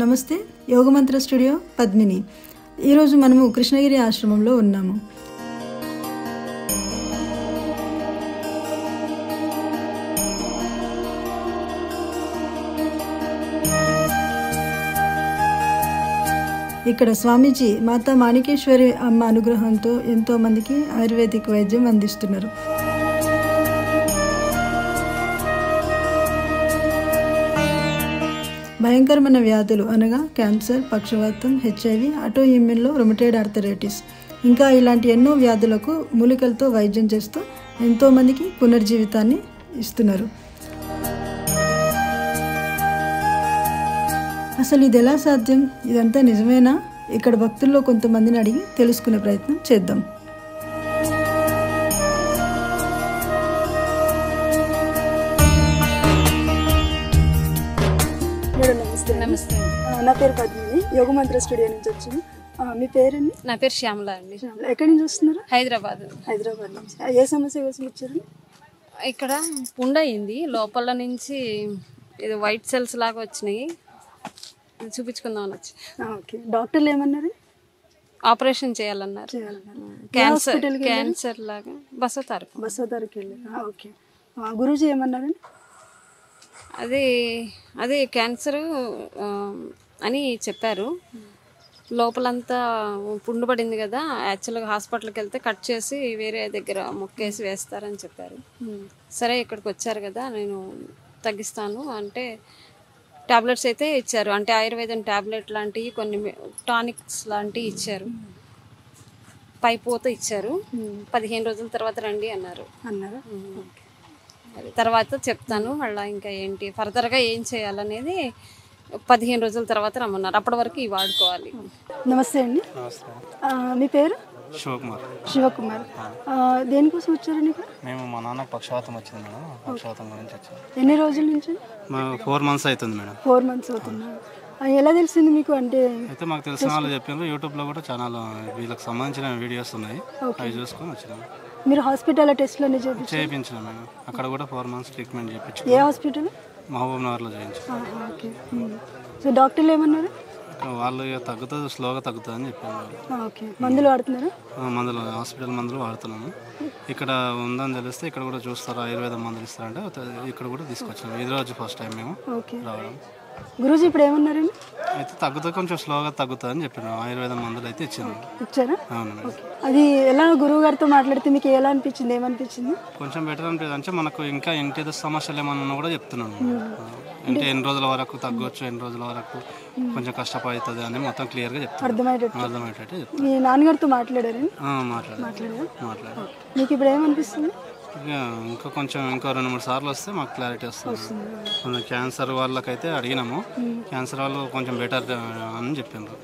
నమస్తే, యోగమంత్ర స్టూడియో పద్మిని. ఈరోజు మనము కృష్ణగిరి ఆశ్రమంలో ఉన్నాము. ఇక్కడ స్వామీజీ మాతా మాణికేశ్వరి అమ్మ అనుగ్రహంతో ఎంతో మందికి ఆయుర్వేదిక్ వైద్యం అందిస్తున్నారు. భయంకరమైన వ్యాధులు అనగా క్యాన్సర్, పక్షవాతం, హెచ్ఐవి, ఆటోఇమ్యూన్లో రుమటైడ్ ఆర్థరైటిస్, ఇంకా ఇలాంటి ఎన్నో వ్యాధులకు మూలికలతో వైద్యం చేస్తూ ఎంతోమందికి పునర్జీవితాన్ని ఇస్తున్నారు. అసలు ఇది ఎలా సాధ్యం? ఇదంతా నిజమేనా? ఇక్కడ భక్తుల్లో కొంతమందిని అడిగి తెలుసుకునే ప్రయత్నం చేద్దాం. నమస్తే. నా పేరు పద్మిని, యోగమంత్ర స్టూడియో నుంచి వచ్చాను. మీ పేరండి? నా పేరు శ్యామల అండి. ఎక్కడి నుంచి వస్తున్నారు? హైదరాబాద్ నుంచి. ఏ సమస్య కోసం వచ్చారు? ఇక్కడ పుండయింది, లోపల నుంచి ఇది వైట్ సెల్స్ లాగా వచ్చినాయి, చూపించుకుందామని వచ్చి. ఓకే, డాక్టర్లు ఏమన్నారు? ఆపరేషన్ చేయాలన్నారు. క్యాన్సర్ లాగా బసవతారకి వెళ్ళారు. ఓకే, గురూజీ ఏమన్నారండి? అదే క్యాన్సర్ అని చెప్పారు. లోపలంతా పుండు పడింది కదా, యాక్చువల్గా హాస్పిటల్కి వెళ్తే కట్ చేసి వేరే దగ్గర మొక్కేసి వేస్తారని చెప్పారు. సరే ఇక్కడికి వచ్చారు కదా, నేను తగ్గిస్తాను అంటే టాబ్లెట్స్ అయితే ఇచ్చారు. అంటే ఆయుర్వేదం టాబ్లెట్ లాంటివి, కొన్ని టానిక్స్ లాంటివి ఇచ్చారు, పైపోత ఇచ్చారు. 15 రోజుల తర్వాత రండి అన్నారు. తర్వాత చెప్తాను మళ్ళీ ఇంకా ఏంటి ఫర్దర్గా ఏం చేయాలనేది 15 రోజుల తర్వాత రమ్మన్నారు. అప్పటి వరకు ఇవి వాడుకోవాలి. నమస్తే అండి. మీ పేరు? శివకుమార్. దేనికోసం వచ్చారండి? మేము మా నాన్న పక్షవాతం వచ్చింది మేడం, పక్షవాతం గురించి వచ్చాము. ఎన్ని రోజుల నుంచి? 4 months అవుతుంది మేడం. 4 months అవుతుంది. ఎలా తెలిసింది మీకు? అంటే అయితే మాకు తెలిసిన వాళ్ళు చెప్పారు, యూట్యూబ్లో కూడా ఛానల్ వీళ్ళకి సంబంధించిన వీడియోస్ ఉన్నాయి, అవి చూసుకొని వచ్చినాము. మీరు హాస్పిటల్ టెస్ట్లు చేయించినాం మేడం. అక్కడ కూడా 4 months ట్రీట్మెంట్ చేయించు. ఏ హాస్పిటల్? మహబూబ్ నగర్లో చేయించాం. ఓకే, సో డాక్టర్లు ఏమన్నారు? వాళ్ళు తగ్గుతుంది, స్లోగా తగ్గుతుంది అని చెప్పారు. ఓకే, మందులు వాడుతున్నారు? మందులు, హాస్పిటల్ మందులు వాడుతున్నాము. ఇక్కడ ఉందని తెలిస్తే ఇక్కడ కూడా చూస్తారు, ఆయుర్వేదం మందులు ఇస్తారంటే ఇక్కడ కూడా తీసుకొచ్చాము. ఇది రోజు ఫస్ట్ టైం మేము రావడం. గురూజీ ఇప్పుడు ఏమన్నారండి? అయితే తగ్గుతుంది, కొంచెం స్లోగా తగ్గుతుంది అని చెప్పాను. ఆయుర్వేదం మందులు అయితే ఇచ్చారా? అవును మేడం. అది ఎలా గురువు గారితో మాట్లాడితే మీకు ఎలా అనిపించింది? ఏమనిపించింది? కొంచెం బెటర్ అనిపించింది. అంటే మనకు ఇంకా ఇంటి సమస్యలు ఏమన్నా కూడా చెప్తున్నాను. అంటే ఎన్ని రోజుల వరకు తగ్గొచ్చు, ఎన్ని రోజుల వరకు కొంచెం కష్టపడుతుంది అని మొత్తం క్లియర్గా చెప్తాను, అర్థమయ్యేటట్టు చెప్తాను. మీ నాన్నగారితో మాట్లాడారు? మాట్లాడారు. మీకు ఇప్పుడు ఏమనిపిస్తుంది? ఇంకా కొంచెం 2-3 సార్లు వస్తే మాకు క్లారిటీ వస్తుంది. కొంచెం క్యాన్సర్ వాళ్ళకైతే అడిగినాము, క్యాన్సర్ వాళ్ళు కొంచెం బెటర్ అని చెప్పిండ్రు.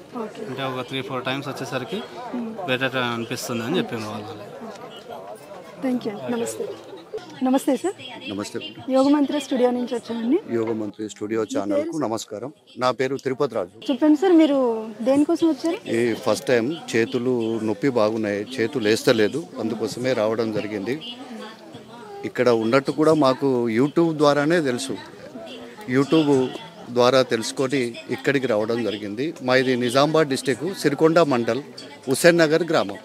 అంటే ఒక 3-4 times వచ్చేసరికి బెటర్ అనిపిస్తుంది అని చెప్పిండ్రు వాళ్ళు. Thank you. నమస్తే సార్. నమస్తే. యోగమంత్ర స్టూడియో నుంచి వచ్చామండి. యోగమంత్రి స్టూడియో ఛానల్కు నమస్కారం. నా పేరు తిరుపతి రాజు. చెప్పండి సార్, మీరు దేనికోసం వచ్చారు? ఈ ఫస్ట్ టైం చేతులు నొప్పి బాగున్నాయి, చేతులు వేస్తలేదు, అందుకోసమే రావడం జరిగింది. ఇక్కడ ఉన్నట్టు కూడా మాకు యూట్యూబ్ ద్వారానే తెలుసు, యూట్యూబ్ ద్వారా తెలుసుకొని ఇక్కడికి రావడం జరిగింది. మాది నిజామాబాద్ డిస్టిక్, సిరికొండ మండల్, హుస్సేన్ నగర్ గ్రామం.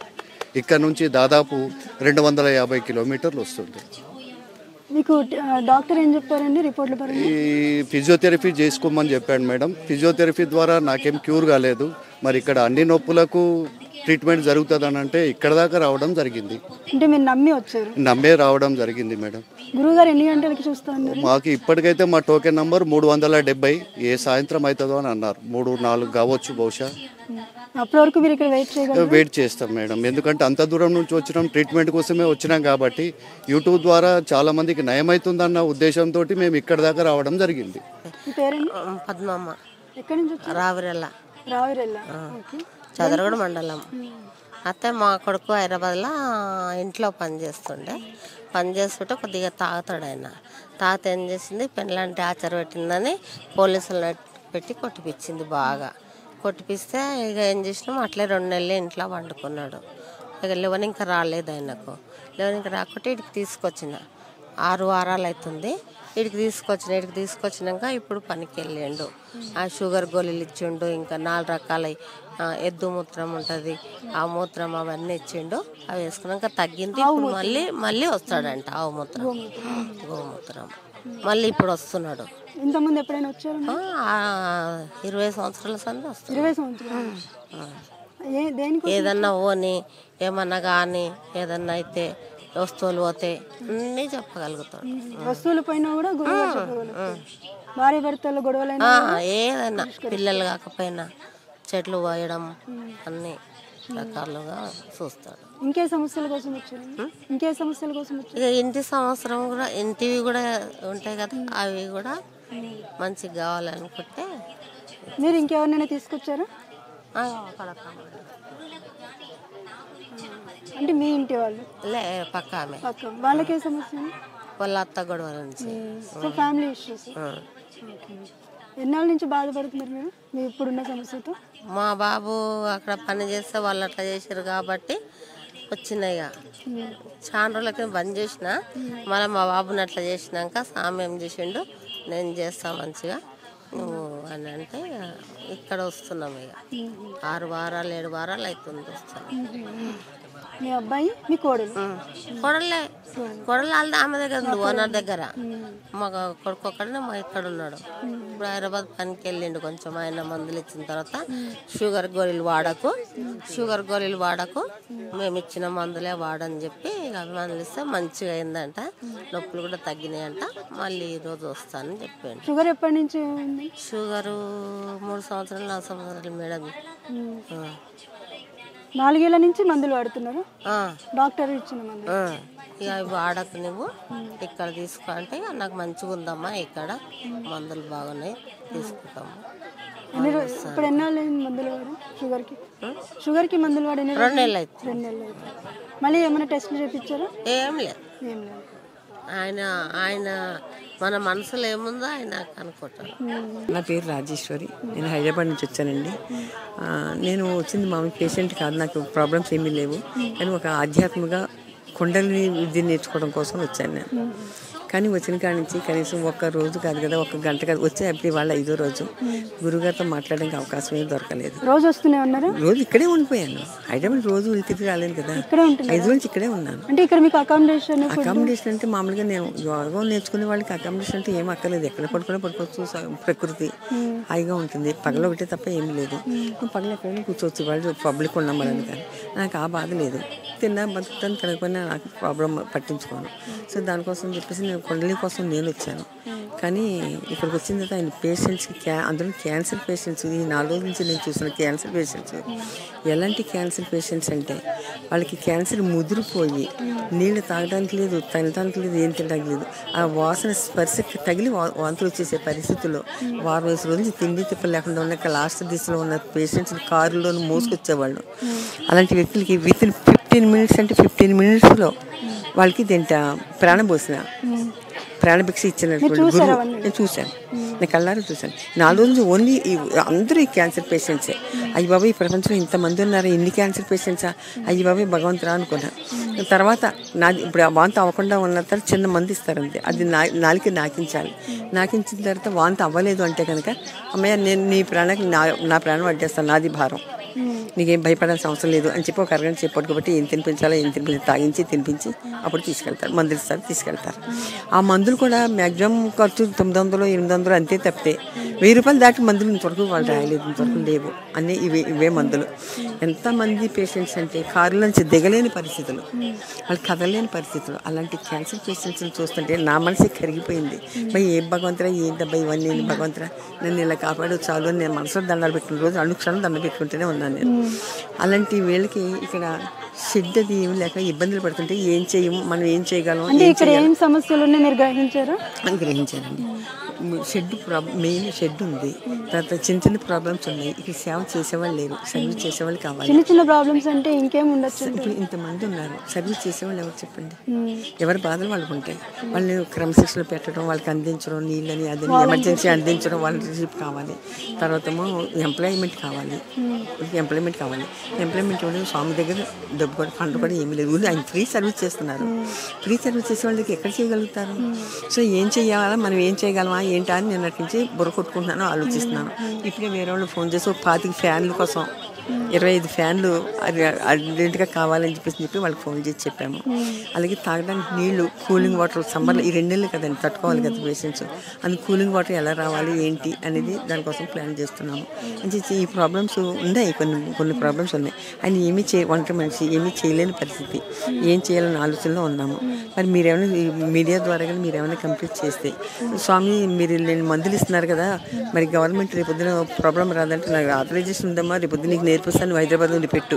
ఇక్కడ నుంచి దాదాపు 250 కిలోమీటర్లు వస్తుంది. మీకు డాక్టర్ ఏం చెప్పారండి రిపోర్ట్ల పరంగా? ఈ ఫిజియోథెరపీ చేసుకోమని చెప్పాడు మేడం. ఫిజియోథెరపీ ద్వారా నాకేం క్యూర్ కాలేదు. మరి ఇక్కడ అన్ని నొప్పులకు ట్రీట్మెంట్ జరుగుతుందని అంటే ఇక్కడ దాకా రావడం జరిగింది. అంటే మీరు నమ్మి వచ్చారు? నమ్మే రావడం జరిగింది మేడం. గురువుగారు ఎన్ని గంటలకి చూస్తాను? మాకు ఇప్పటికైతే మా టోకెన్ నంబర్ 370. ఏ సాయంత్రం అవుతుందో అని అన్నారు. 3-4 కావచ్చు బహుశా. అప్పటి వరకు మీరు ఇక్కడ వెయిట్ చేస్తాం మేడం. ఎందుకంటే అంత దూరం నుంచి వచ్చినాం, ట్రీట్మెంట్ కోసమే వచ్చినాం కాబట్టి యూట్యూబ్ ద్వారా చాలా మందికి నయమవుతుందన్న ఉద్దేశంతో మేము ఇక్కడ దాకా రావడం జరిగింది. పద్మమ్మ. ఎక్కడి నుంచి? రావిరెల్ల. చదరగూడ మండలం. అయితే మా కొడుకు హైదరాబాద్లో ఇంట్లో పని చేస్తుంటే కొద్దిగా తాగుతాడు. ఆయన తాత ఏం చేసింది, పెళ్ళంటే ఆచార పెట్టిందని పోలీసులు పెట్టి కొట్టిపించింది. బాగా కొట్టిపిస్తే ఇక ఏం చేసినాం, అట్లే 2 నెలలు ఇంట్లో వండుకున్నాడు. ఇక లెవెన్ ఇంకా రాలేదు ఆయనకు. లెవెన్ ఇంకా రాకుంటే ఇక్కడికి తీసుకొచ్చిన 6 వారాలు అవుతుంది. ఇక్కడికి తీసుకొచ్చినాక ఇప్పుడు పనికి వెళ్ళిండు. ఆ షుగర్ గోళీలు ఇచ్చిండు, ఇంకా 4 రకాల ఎద్దు మూత్రం ఉంటుంది, ఆ మూత్రం అవన్నీ ఇచ్చిండు. అవి వేసుకున్నాక తగ్గింది. ఇప్పుడు మళ్ళీ వస్తాడంట ఆవు మూత్రం, గోమూత్రం. మళ్ళీ ఇప్పుడు వస్తున్నాడు. ఇంతకుముందు ఎప్పుడైనా వచ్చారు? 20 సంవత్సరాల సంది వస్తుంది. 20 సంవత్సరాలు. ఏదన్నా ఓని ఏమన్నా కానీ ఏదన్నా అయితే వస్తువులు పోతే అన్నీ చెప్పగలుగుతాడు. వస్తువులు పోయినా కూడా భార్య భర్తలు గొడవలైనా ఏదన్నా పిల్లలు కాకపోయినా చెట్లు పోయడం అన్ని రకాలుగా చూస్తాడు. ఇంకే సమస్యల కోసం వచ్చారు? ఇక ఇంటివి కూడా ఉంటాయి కదా, అవి కూడా మంచిగా కావాలనుకుంటే. మీరు ఇంకెవరినైనా తీసుకొచ్చారా? అంటే మీ ఇంటి వాళ్ళు పక్క ఆమె, వాళ్ళకే సమస్య, వాళ్ళ అత్త గొడవ నుంచి. Family issues. ఎన్నాళ్ళ నుంచి బాధపడుతున్నారు మీరు మీ ఇప్పుడున్న సమస్యతో? మా బాబు అక్కడ పని చేస్తే వాళ్ళు అట్లా చేశారు కాబట్టి వచ్చినాయి. చాలా రోజులకి బంద్ చేసిన, మళ్ళీ మా బాబుని అట్లా చేసినాక సామె ఏం చేసిండు, నేను చేస్తా మంచిగా నువ్వు అని అంటే ఇక్కడ వస్తున్నాం. ఇక 6 వారాలు 7 వారాలు అవుతుంది వస్తున్నాం. మీ అబ్బాయి మీ కోడలు? కోడలు వాళ్ళది ఆమె దగ్గర ఉంది, ఓనర్ దగ్గర. మా కొడుకు ఒక్కడనే మా ఇక్కడ ఉన్నాడు. ఇప్పుడు హైదరాబాద్ పనికి వెళ్ళిండు. కొంచెం ఆయన మందులు ఇచ్చిన తర్వాత షుగర్ గోళీలు వాడకు, మేము ఇచ్చిన మందులే వాడని చెప్పి అవి మందులు ఇస్తే మంచిగా అయిందంట, నొప్పులు కూడా తగ్గినాయంట. మళ్ళీ ఈరోజు వస్తానని చెప్పాను. షుగర్ ఎప్పటి నుంచి? షుగరు 3 సంవత్సరాలు 4 సంవత్సరాలు మేడం. 4 ఏళ్ల నుంచి మందులు వాడుతున్నారు? డాక్టర్ ఇచ్చిన మందులు? ఇక అవి వాడకు నువ్వు ఇక్కడ తీసుకో అంటే నాకు మంచిగా ఉందమ్మా, ఇక్కడ మందులు బాగున్నాయి తీసుకుంటాము. ఇప్పుడు ఎన్నాళ్ళు మందులు వాడు? షుగర్కి మందులు వాడి 2 నెలలు అవుతుంది. 2 నెలలు అవుతుంది. మళ్ళీ ఏమైనా టెస్ట్లు చేయించారా? ఏం లేదు. ఆయన మన మనసులో ఏముందో ఆయన అనుకుంటారు. నా పేరు రాజేశ్వరి, నేను హైదరాబాద్ నుంచి వచ్చానండి. నేను వచ్చింది మామూలు పేషెంట్ కాదు, నాకు ప్రాబ్లమ్స్ ఏమీ లేవు. కానీ ఒక ఆధ్యాత్మిక కుండలిని విద్య నేర్చుకోవడం కోసం వచ్చాను నేను. కానీ వచ్చిన కాడి నుంచి కనీసం 1 రోజు కాదు కదా, 1 గంట కాదు, వచ్చే అప్పుడు వాళ్ళ 5వ రోజు గురుగారితో మాట్లాడడానికి అవకాశం ఏమి దొరకలేదు. రోజు వస్తూనే ఉన్నారు? రోజు ఇక్కడే ఉండిపోయాను. హైదరాబాద్ రోజు తిరిగి రాలేను కదా, 5 రోజు ఇక్కడే ఉన్నాను. అంటే ఇక్కడ మీకు అకామిడేషన్ అంటే మామూలుగా నేను యోగం నేర్చుకునే వాళ్ళకి అకామిడేషన్ అంటే ఏం అక్కర్లేదు, ఎక్కడ పడుకోవచ్చు. ప్రకృతి హాయిగా ఉంటుంది, పగలు ఒకటే తప్ప ఏమి లేదు. పగలు ఎక్కడైనా కూర్చోవచ్చు, వాళ్ళు పబ్లిక్ ఉన్నాం అని. కానీ నాకు ఆ బాధ లేదు. తిన్నా బతుకుతాను, తినకపోయినా నాకు ప్రాబ్లం పట్టించుకోను. సో దానికోసం చెప్పేసి నేను కుండలి కోసం నేను వచ్చాను. కానీ ఇక్కడికి వచ్చిన తర్వాత ఆయన పేషెంట్స్కి అందులో క్యాన్సర్ పేషెంట్స్, ఈ 4 రోజుల నుంచి నేను చూసిన క్యాన్సర్ పేషెంట్స్ ఎలాంటి క్యాన్సర్ పేషెంట్స్ అంటే వాళ్ళకి క్యాన్సర్ ముదిరిపోయి నీళ్ళు తాగడానికి లేదు, తినడానికి లేదు, ఏం తినడానికి లేదు. ఆ వాసన స్పర్శకి తగిలి వాంతులు వచ్చేసే పరిస్థితుల్లో 6 రోజుల నుంచి తిండి తిప్పలు లేకుండా ఉన్న లాస్ట్ దిశలో ఉన్న పేషెంట్స్ కారులో మోసుకొచ్చేవాళ్ళు. అలాంటి వ్యక్తులకి వితిన్ 15 మినిట్స్ అంటే 15 మినిట్స్లో వాళ్ళకి ప్రాణం పోసిన ప్రాణభిక్ష ఇచ్చినటువంటి గురువు నేను చూశాను, నేను కళ్ళారా చూశాను. 4 రోజులు ఓన్లీ అందరూ ఈ క్యాన్సర్ పేషెంట్సే. అయ్యి బాబా ఈ ప్రపంచంలో ఇంతమంది ఉన్నారు, ఎన్ని క్యాన్సర్ పేషెంట్సా, అయ్యి బాబా భగవంతురా అనుకున్నాను. తర్వాత నాది ఇప్పుడు వాంతి అవ్వకుండా ఉన్న తర్వాత చిన్న మంది ఇస్తారంతే, అది నాలుగు నాకించిన తర్వాత వాంతి అవ్వలేదు అంటే కనుక అమ్మయ్య నేను నీ ప్రాణానికి నా ప్రాణం అడ్డేస్తాను, నాది భారం, నీకేం భయపడాల్సిన అవసరం లేదు అని చెప్పి ఒక అరగంట సేపు పట్టుకోబట్టి ఏం తినిపించాలో తాగించి తినిపించి అప్పుడు తీసుకెళ్తారు, మందులు ఇస్తారు, తీసుకెళ్తారు. ఆ మందులు కూడా మ్యాక్సిమం ఖర్చు 900 800 అంతే తప్పితే 1000 రూపాయలు దాటి మందులు ఇంతవరకు వాళ్ళు రాయలేదు, ఇంతవరకు లేవు. అన్నీ ఇవే మందులు. ఎంతమంది పేషెంట్స్ అంటే కారులోంచి దిగలేని పరిస్థితులు, వాళ్ళు కదలేని పరిస్థితులు. అలాంటి క్యాన్సర్ పేషెంట్స్ని చూస్తుంటే నా మనసు కరిగిపోయింది. భయ్ ఏ భగవంతురా, ఏంటబ్బా ఇవన్నీ భగవంతురా నన్ను ఇలా కాపాడు చాలు అని నేను మనసులో దండాలు పెట్టుకున్న రోజు అనుక్షణం దండ పెట్టుకుంటూనే ఉన్నాను నేను. అలాంటి వీళ్ళకి ఇక్కడ షెడ్ అది ఏమి లేక ఇబ్బందులు పడుతుంటే ఏం చేయము, మనం ఏం చేయగలం, సమస్యలు గ్రహించారండి. షెడ్ మెయిన్ షెడ్ ఉంది, తర్వాత చిన్న చిన్న ప్రాబ్లమ్స్ ఉన్నాయి. ఇక్కడ సేవ చేసేవాళ్ళు లేరు, సర్వీస్ చేసేవాళ్ళు కావాలి. చిన్న చిన్న ప్రాబ్లమ్స్ అంటే ఇంకేం ఉండొచ్చు. ఇప్పుడు ఇంతమంది ఉన్నారు, సర్వీస్ చేసేవాళ్ళు ఎవరు చెప్పండి? ఎవరి బాధలు వాళ్ళకు ఉంటాయి. వాళ్ళని క్రమశిక్షణలో పెట్టడం, వాళ్ళకి అందించడం, నీళ్ళని అదని ఎమర్జెన్సీ అందించడం, వాళ్ళ రిసీప్ కావాలి. తర్వాత ఏమో ఎంప్లాయ్మెంట్ కావాలి. ఎంప్లాయ్మెంట్ స్వామి దగ్గర డబ్బు కూడా ఫండ్ కూడా ఏమీ లేదు. ఆయన ఫ్రీ సర్వీస్ చేస్తున్నారు. ఫ్రీ సర్వీస్ చేసే వాళ్ళకి ఎక్కడ చేయగలుగుతారు? సో ఏం చేయాలా, మనం ఏం చేయగలమా ఏంటా అని నిన్నటి నుంచి బుర్ర కొట్టుకుంటున్నాను, ఆలోచిస్తున్నాను. ఇప్పుడే వేరే వాళ్ళు ఫోన్ చేసి 25 ఫ్యాన్ల కోసం 25 ఫ్యాన్లు అర్జెంట్గా కావాలని చెప్పి వాళ్ళకి ఫోన్ చేసి చెప్పాము. అలాగే తాగడానికి నీళ్లు, కూలింగ్ వాటర్, సమ్మర్లో ఈ 2 నెలలు కదండి తట్టుకోవాలి కదా పేషెంట్స్, అందుకు కూలింగ్ వాటర్ ఎలా రావాలి ఏంటి అనేది దానికోసం ప్లాన్ చేస్తున్నాము. అని ఈ ప్రాబ్లమ్స్ ఉన్నాయి, కొన్ని ప్రాబ్లమ్స్ ఉన్నాయి. ఆయన ఒంటరి మనిషి ఏమీ చేయలేని పరిస్థితి, ఏం చేయాలని ఆలోచనలో ఉన్నాము. మరి మీరేమైనా మీడియా ద్వారా కానీ మీరేమైనా కంప్లీట్ చేస్తే, స్వామి మీరు నేను మందులు ఇస్తున్నారు కదా, మరి గవర్నమెంట్ రేపొద్దున ప్రాబ్లం రాదంటే నాకు ఆథరైజేషన్ ఉందమ్మా, రేపొద్దున నీకు నేర్పిస్తాను, హైదరాబాద్ నుండి పెట్టు,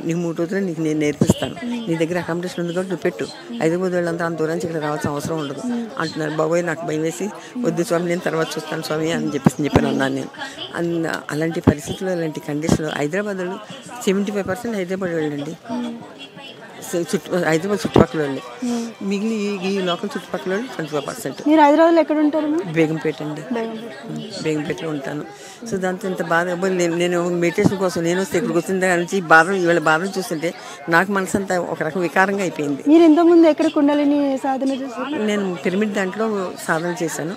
నీకు 3 రోజులు నీకు నేను నేర్పిస్తాను, నీ దగ్గర అకామిడేషన్ ఉంది కాబట్టి నువ్వు పెట్టు, హైదరాబాద్ వాళ్ళంతా అంత దూరానికి ఇక్కడ రావాల్సిన అవసరం ఉండదు అంటున్నారు. బాబోయ్ నాకు భయం వేసి, వద్దు స్వామి నేను తర్వాత చూస్తాను స్వామి అని చెప్పాను అన్నాను నేను. అలాంటి పరిస్థితుల్లో, అలాంటి కండిషన్లో హైదరాబాద్లో 75% హైదరాబాద్ వెళ్ళండి, హైదరాబాద్ చుట్టుపక్కల వాళ్ళే, మిగిలిన ఈ లోకల్ చుట్టుపక్కల వాళ్ళు 25%. మీరు హైదరాబాద్లో ఎక్కడ ఉంటారు? బేగంపేట అండి, బేగంపేటలో ఉంటాను. సో దాంతో ఇంత బాధ, నేను మెడిటేషన్ కోసం నేను వస్తే ఇక్కడికి వచ్చిన దగ్గర నుంచి ఇవాళ బాధను చూస్తుంటే నాకు మనసు అంతా ఒక రకం వికారంగా అయిపోయింది. మీరు ఇంతకుముందు ఎక్కడ కుండలిని సాధన చేశారు? నేను పిరమిడ్ దాంట్లో సాధన చేశాను,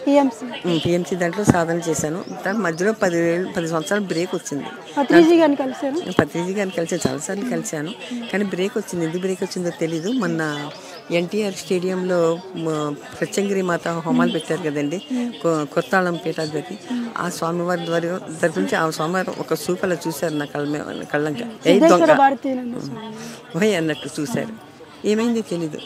పిఎంసి దాంట్లో సాధన చేశాను. దాని మధ్యలో 10 సంవత్సరాలు బ్రేక్ వచ్చింది. పత్రిజీ గారిని కలిసాను, చాలాసార్లు కలిశాను, కానీ బ్రేక్ వచ్చింది. ఎందుకు బ్రేక్ వచ్చిందో తెలీదు. మొన్న ఎన్టీఆర్ స్టేడియంలో ప్రత్యంగిరి మాత హోమాలు పెట్టారు కదండి, కొత్తాళం పీఠాధిపతి, ఆ స్వామివారి తరఫు నుంచి ఆ స్వామివారు ఒక సూపలా చూశారు నా కళ్ళంక, అన్నట్టు చూశారు. ఏమైందో తెలీదు.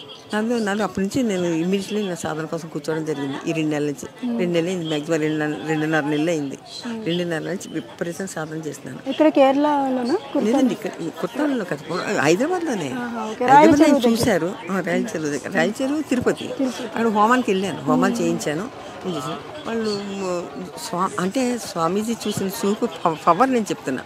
నాలో అప్పటి నుంచి నేను ఇమ్మీడియట్లీ నా సాధన కోసం కూర్చోవడం జరిగింది. ఈ 2 నెలల నుంచి, 2 నెలలు అయింది, మ్యాక్సిమం 2.5 నెలలు అయింది. 2.5 నుంచి విపరీతంగా సాధన చేస్తున్నాను. ఇక్కడ కేరళలోనా? లేదండి, ఇక్కడ కొత్తలో కదా, హైదరాబాద్లోనే. హైదరాబాద్ చూశారు, రాయలచెరువు, తిరుపతి, అక్కడ హోమానికి వెళ్ళాను, హోమాలు చేయించాను. వాళ్ళు అంటే స్వామీజీ చూసిన చూపు పవర్ నేను చెప్తున్నా.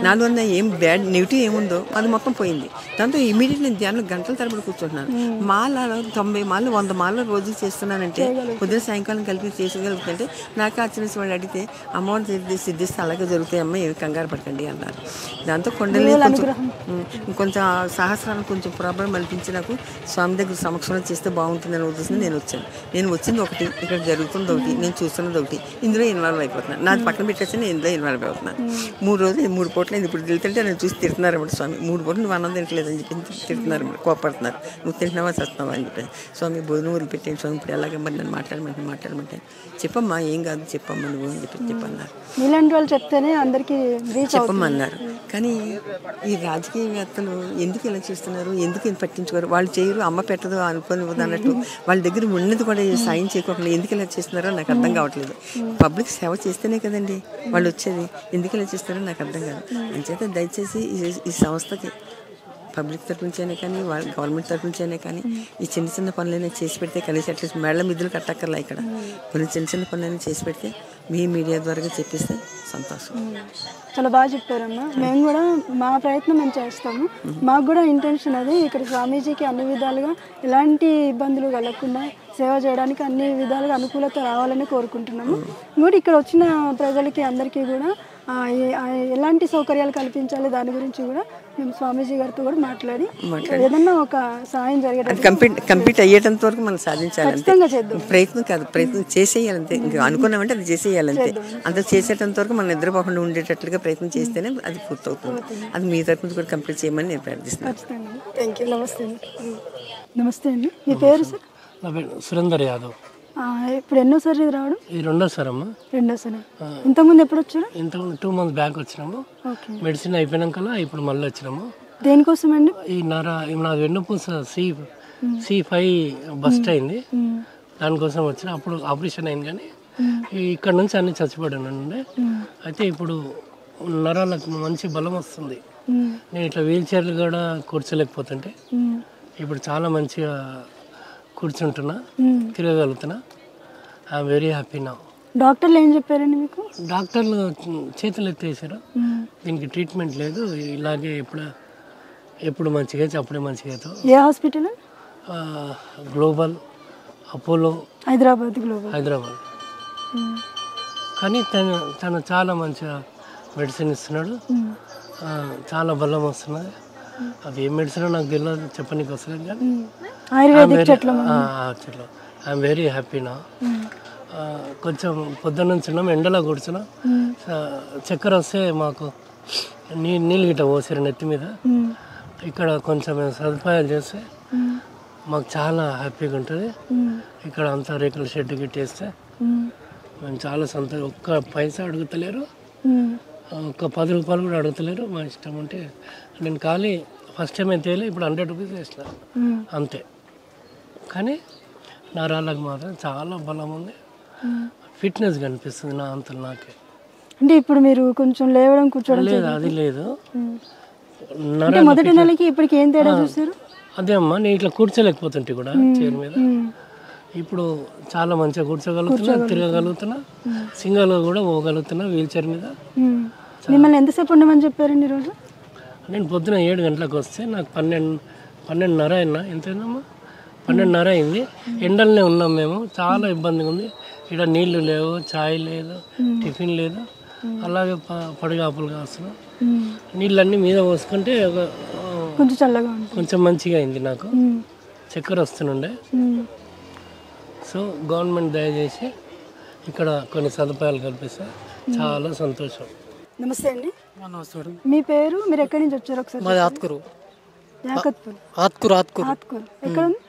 నాలో ఉన్న ఏం బ్యాడ్ నెగిటివ్ ఏముందో అది మొత్తం పోయింది. దాంతో ఇమీడియట్ నేను ధ్యానం గంటల తరబడి కూర్చుంటున్నాను. మాల 90 మాలు 100 మాలు రోజు చేస్తున్నానంటే, పొద్దున సాయంకాలం కలిపి చేసేయగలుగుతుంటే, నాకు ఆచరించి వాళ్ళు అడిగితే అమ్మవారు సిద్ధిస్తే అలాగే జరుగుతాయమ్మా, ఏమి కంగారు పడకండి అన్నారు. దాంతో కొండలే కొంచెం సహస్రానికి కొంచెం ప్రాబ్లం అనిపించి నాకు స్వామి దగ్గర సమక్షంలో చేస్తే బాగుంటుందని ఉద్దేశం నేను వచ్చింది ఒకటి, ఇక్కడ జరుగుతుంది ఒకటి, నేను చూస్తున్నది ఒకటి, ఇందులో ఇన్వాల్వ్ అయిపోతున్నాను. నాది పక్కన పెట్టేసి నేను ఇందులో ఇన్వాల్వ్ అయిపోతున్నాను. 3 రోజులు 3 పూటలు ఇప్పుడు వెళ్తుంటే నేను చూసి తిడుతున్నారు అప్పుడు స్వామి. 3 పూటలు నువ్వు అన్నం తింటలేదని చెప్పి తిడుతున్నారు, కోపడుతున్నారు, నువ్వు తింటున్నావా చస్తున్నావా అని చెప్పి. స్వామి భోజనం ఊరికి పెట్టాను స్వామి, ఇప్పుడు ఎలాగ మరి నన్ను మాట్లాడమంటే చెప్పమ్మా, ఏం కాదు చెప్పమ్మా నువ్వు అని చెప్పన్నారు. మీలాంటి వాళ్ళు చెప్తేనే అందరికీ చెప్పమన్నారు. కానీ ఈ రాజకీయవేత్తలు ఎందుకు ఇలా చేస్తున్నారు, ఎందుకు పట్టించుకోరు, వాళ్ళు చేయరు, అమ్మ పెట్టదు అనుకోని అన్నట్టు వాళ్ళ దగ్గర ఉన్నది కూడా సాయం చేయకుండా ఎందుకు ఇలా చేస్తున్నారో నాకు అర్థం కావట్లేదు. పబ్లిక్ సేవ చేస్తేనే కదండి వాళ్ళు వచ్చేది, ఎందుకు ఇలా చేస్తారో నాకు అర్థం కాదు. అంచేత దయచేసి ఈ సంస్థకి పబ్లిక్ తరఫు నుంచైనా కానీ, గవర్నమెంట్ తరఫు నుంచైనా కానీ ఈ చిన్న చిన్న పనులైనా చేసి పెడితే, కనీసం అట్లీస్ట్ మేళ్ల మిద్దులు కట్టక్కర్లా, ఇక్కడ కొన్ని చిన్న చిన్న పనులైనా చేసి పెడితే మీ మీడియా ద్వారా చెప్పిస్తే సంతోషం. చాలా బాగా చెప్పారమ్మా. మేము కూడా మా ప్రయత్నం మేము చేస్తాము. మాకు కూడా ఇంటెన్షన్ అది, ఇక్కడ స్వామీజీకి అన్ని విధాలుగా ఎలాంటి ఇబ్బందులు కలగకుండా సేవ చేయడానికి అన్ని విధాలుగా అనుకూలత రావాలని కోరుకుంటున్నాము. కూడా ఇక్కడ వచ్చిన ప్రజలకి అందరికీ కూడా ఎలాంటి సౌకర్యాలు కల్పించాలి దాని గురించి కూడా మేము స్వామీజీ గారితో కూడా మాట్లాడి ఏదన్నా ఒక సాయం జరిగేటట్టు కంప్లీట్ అయ్యేటంత వరకు మనం సాధించాలంటే చేద్దాం. ప్రయత్నం చేసేయాలంతే, ఇంకా అనుకున్నామంటే అది చేసేయాలంతే. అంత చేసేటంత వరకు మనం నిద్రపోకుండా ఉండేటట్లుగా ప్రయత్నం చేస్తేనే అది పూర్తవుతుంది. అది మీ తరఫు నుంచి కూడా కంప్లీట్ చేయమని నేను ప్రార్థిస్తున్నాను. Thank you. నమస్తే అండి, మీ పేరు సార్? నా పేరు సురేందర్ యాదవ్. ఇప్పుడు ఎన్నోసారి ఇది రావడం? ఇది రెండోసారి అమ్మా. రెండోసారి. ఇంతకుముందు ఎప్పుడు వచ్చారు? ఇంతకుముందు 2 months బ్యాక్ వచ్చినాము. మెడిసిన్ అయిపోయినాక ఇప్పుడు మళ్ళీ వచ్చినాము. దేనికోసం అండి? ఈ నాది వెన్నుపూస C5 బస్ట్ అయింది, దానికోసం వచ్చిన. అప్పుడు ఆపరేషన్ అయింది, కానీ ఇక్కడ నుంచి అన్ని చచ్చిపోయాను. అయితే ఇప్పుడు నరాలకు మంచి బలం వస్తుంది. నేను ఇట్లా వీల్ చైర్లు కూడా కూర్చోలేకపోతుంటే ఇప్పుడు చాలా మంచిగా కూర్చుంటున్నా, తిరగలుగుతున్నా. ఐఎమ్ వెరీ హ్యాపీ నా. డాక్టర్లు ఏం చెప్పారండి మీకు? డాక్టర్లు చేతులు ఎత్తేసారు, దీనికి ట్రీట్మెంట్ లేదు, ఇలాగే ఎప్పుడు మంచిగా అయితే అప్పుడే మంచిగా అవుతావు. ఏ హాస్పిటల్? Global Apollo Hyderabad. కానీ తను చాలా మంచిగా మెడిసిన్ ఇస్తున్నాడు, చాలా బలం వస్తున్నది. అది ఏ మెడిసిన్ నాకు తెలియదు, చెప్పనీకి వస్తలేదు. కానీ ఐఎమ్ వెరీ హ్యాపీ నా. కొంచెం పొద్దున్న నుంచి ఉన్నాం, ఎండలో కూర్చున్నాం. చక్కెర వస్తే మాకు నీళ్ళు గిట్ట పోసారు నెత్తి మీద. ఇక్కడ కొంచెం సదుపాయాలు చేస్తే మాకు చాలా హ్యాపీగా ఉంటుంది. ఇక్కడ అంతా రేకుల షెడ్ గిట్టేస్తే మేము చాలా సంతోషం. ఒక్క పైసా అడుగుతలేరు, ఒక్క 10 రూపాయలు కూడా అడుగుతలేరు. మా ఇష్టం ఉంటే నేను ఖాళీ ఫస్ట్ టైం అయితే ఇప్పుడు 100 రూపీస్ వేసిన అంతే. కానీ నా రాళ్ళకి మాత్రం చాలా బలం ఉంది, ఫిట్నెస్ కనిపిస్తుంది నా అంత నాకే. అంటే ఇప్పుడు మీరు కొంచెం లేవడం కూర్చోవడం లేదు, అది లేదు. మొదటి నెలకి ఇప్పటికి ఏం తేడా చూస్తారు? అదే అమ్మా, నేను ఇట్లా కూర్చోలేకపోతుంటే కూడా చైర్ మీద, ఇప్పుడు చాలా మంచిగా కూర్చోగలుగుతున్నా, తిరగగలుగుతున్నా, సింగల్గా కూడా పోగలుగుతున్నా వీల్ చైర్ మీద. మిమ్మల్ని ఎంతసేపు ఉండమని చెప్పారండి ఈరోజు? నేను పొద్దున 7 గంటలకు వస్తే నాకు 12:30 అయినా, ఎంతైందమ్మా 12:30 అయింది. ఎండలనే ఉన్నాం మేము, చాలా ఇబ్బందిగా ఉంది. ఇక్కడ నీళ్లు లేవు, ఛాయ్ లేదు, టిఫిన్ లేదు, అలాగే పడిగాపులు కాస్తున్నాం. నీళ్ళన్నీ మీద పోసుకుంటే కొంచెం చల్లగా ఉంటుంది, కొంచెం మంచిగా అయింది నాకు. చక్కెర వస్తుండే. సో గవర్నమెంట్ దయచేసి ఇక్కడ కొన్ని సదుపాయాలు కల్పిస్తే చాలా సంతోషం. నమస్తే అండి. నమస్తే మేడం. మీ పేరు, మీరు ఎక్కడి నుంచి వచ్చారు? ఒకసారి మాది ఆత్కూరు. ఎక్కడ ఉంది?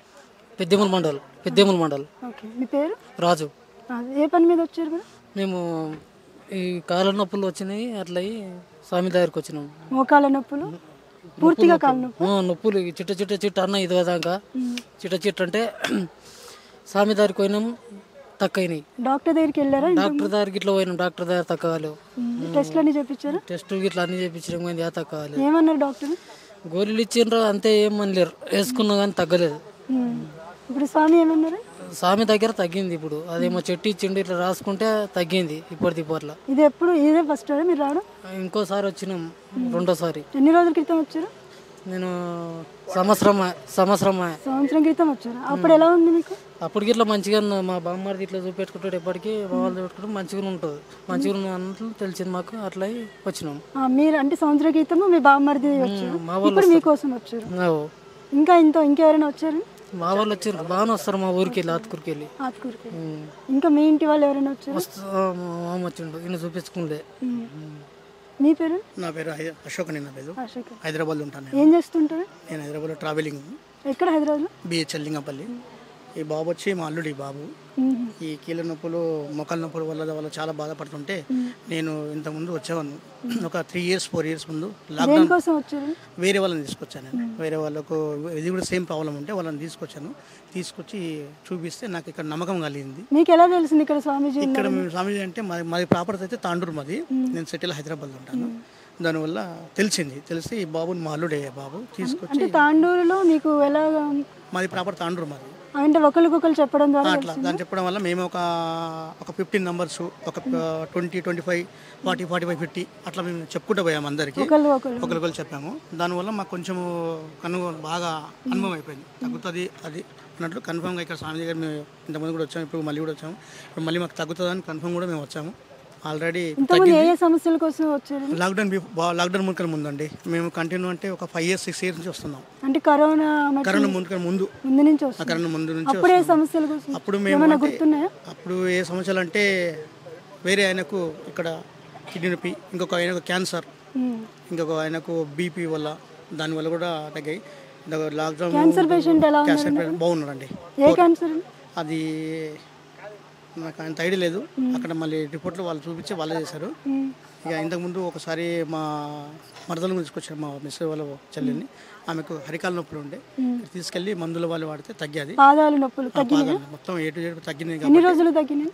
పెద్దేముల మండల్. ఓకే, మీ పేరు? రాజు. ఏ పని మీద వచ్చారు మీరు? మేము ఈ కాళ్ళ నొప్పులు వచ్చినాయి, అట్లా స్వామి దగ్గరికి వచ్చినాం. మోకాళ్ళ నొప్పులు, పూర్తిగా కాళ్ళ నొప్పులు చిట్ట అన్న ఇది దాకా చిట్ట అంటే స్వామి దగ్గరికి పోయినాం, తక్కువైనాయి. డాక్టర్ దగ్గరికి వెళ్ళారా? డాక్టర్ దగ్గరికి ఇట్లా పోయినాం, డాక్టర్ దగ్గర తక్కువ. టెస్ట్లు అన్ని చేయించారా? టెస్టులు ఇట్లా అన్ని చేయించడం తక్కువ. ఏమన్నారు డాక్టర్? గోళీలు ఇచ్చిండ్రు అంతే, ఏమనలేరు. వేసుకున్నా కానీ తగ్గలేదు. ఇప్పుడు స్వామి ఏమన్నారు? స్వామి దగ్గర తగ్గింది. ఇప్పుడు అదేమో చెట్టు ఇచ్చిండు, ఇట్లా రాసుకుంటే తగ్గింది. ఇప్పటిలా ఇదే ఫస్ట్ మీరు రావడం? ఇంకోసారి వచ్చినాం, రెండోసారి. ఎన్ని రోజుల క్రితం వచ్చారు? నేను సంవత్సరం క్రితం వచ్చారు. అప్పుడు ఎలా ఉంది మీకు? అప్పటికి ఇట్లా మంచిగా మా బామ్మది ఇట్లా చూపెట్టుకుంటాడు, ఎప్పటికీ మా వాళ్ళు చూపెట్టుకుంటే మంచిగా ఉంటుంది, మంచిగా అన్నట్లు తెలిసింది మాకు. అట్లా వచ్చినాం. మీరు అంటే సంవత్సరం క్రితం మీ బామ్మది వచ్చారు, ఇప్పుడు మీకోసం వచ్చారు. ఇంకా ఇంకెవరైనా వచ్చారు? మా వాళ్ళు వచ్చారు, బాగానే వస్తారు మా ఊరికి వెళ్ళి, ఆత్కూరుకి వెళ్ళి. ఇంకా మీ ఇంటి వాళ్ళు ఎవరైనా వచ్చారు? మామ వచ్చిండు, ఈయన చూపించుకుంటే. మీ పేరు? నా పేరు అశోక్ అండి. నా పేరు హైదరాబాద్లో ఉంటాను. ఏం చేస్తుంటారు? నేను హైదరాబాద్లో ట్రావెలింగ్. ఎక్కడ హైదరాబాద్లో? బిహెచ్ఎల్ లింగంపల్లి. ఈ బాబు వచ్చి మా అల్లుడు. ఈ బాబు ఈ కీళ్ళ నొప్పులు, మొక్కల నొప్పుల వల్ల చాలా బాధపడుతుంటే నేను ఇంతకుముందు వచ్చేవాను, ఒక 4 years ముందు. లాక్డౌన్ కోసం వచ్చారు? వేరే వాళ్ళని తీసుకొచ్చాను. వేరే వాళ్ళకు ఇది కూడా సేమ్ ప్రాబ్లం ఉంటే వాళ్ళని తీసుకొచ్చి చూపిస్తే నాకు ఇక్కడ నమ్మకం కలిగింది. మీకు ఎలా తెలిసింది ఇక్కడ స్వామీజీ? ఇక్కడ స్వామీజీ అంటే మాది ప్రాపర్టీ అయితే తాండూరు మాది. నేను సెటిల్ హైదరాబాద్లో ఉంటాను. దానివల్ల తెలిసి ఈ బాబుని మా అల్లుడే బాబు తీసుకొచ్చి. తాండూరులో మీకు ఎలా? మాది ప్రాపర్ తాండూరు మాది. అంటే ఒకరికొకరు చెప్పడం ద్వారా అట్లా దాన్ని చెప్పడం వల్ల మేము ఒక 15 numbers, ఒక 20, 25, 40, 45, 50 అట్లా మేము చెప్పుకుంటూ పోయాము అందరికీ, ఒకరికొకరు చెప్పాము. దానివల్ల మాకు కొంచెం బాగా అనుభవం అయిపోయింది. తగ్గుతుంది అది అన్నట్లు కన్ఫర్మ్గా ఇక్కడ స్వామి దగ్గర మేము ఇంతకుముందు కూడా వచ్చాము, ఇప్పుడు మళ్ళీ కూడా వచ్చాము. ఇప్పుడు మళ్ళీ మాకు తగ్గుతుందని కన్ఫర్మ్ కూడా మేము వచ్చాము. ఆల్రెడీ సమస్యల కోసం వచ్చారు? లాక్డౌన్ ముందండి మేము కంటిన్యూ అంటే ఒక 5 years, 6 years నుంచి వస్తున్నాం. అంటే కరోనా ముందు నుంచి అప్పుడు మేము అప్పుడు ఏ సమస్యలు అంటే వేరే ఆయనకు ఇక్కడ కిడ్నీ నొప్పి, ఇంకొక ఆయనకు క్యాన్సర్, ఇంకొక ఆయనకు బీపీ వల్ల, దానివల్ల కూడా తగ్గాయి. లాక్డౌన్ క్యాన్సర్ పేషెంట్ బాగున్నారండి. అది నాకు అంత ఐడియా లేదు. అక్కడ మళ్ళీ రిపోర్ట్లు వాళ్ళు చూపించి వాళ్ళే చేశారు. ఇక ఇంతకుముందు ఒకసారి మా మరదలను తీసుకొచ్చారు, మా మిస్ వాళ్ళ చెల్లెల్ని. ఆమెకు హరికాల నొప్పులు ఉండే, తీసుకెళ్ళి మందుల వాళ్ళు వాడితే తగ్గాది. పాదాలు నొప్పులు మొత్తం A to Z తగ్గినాయి. ఎన్ని రోజులు తగ్గినాయి?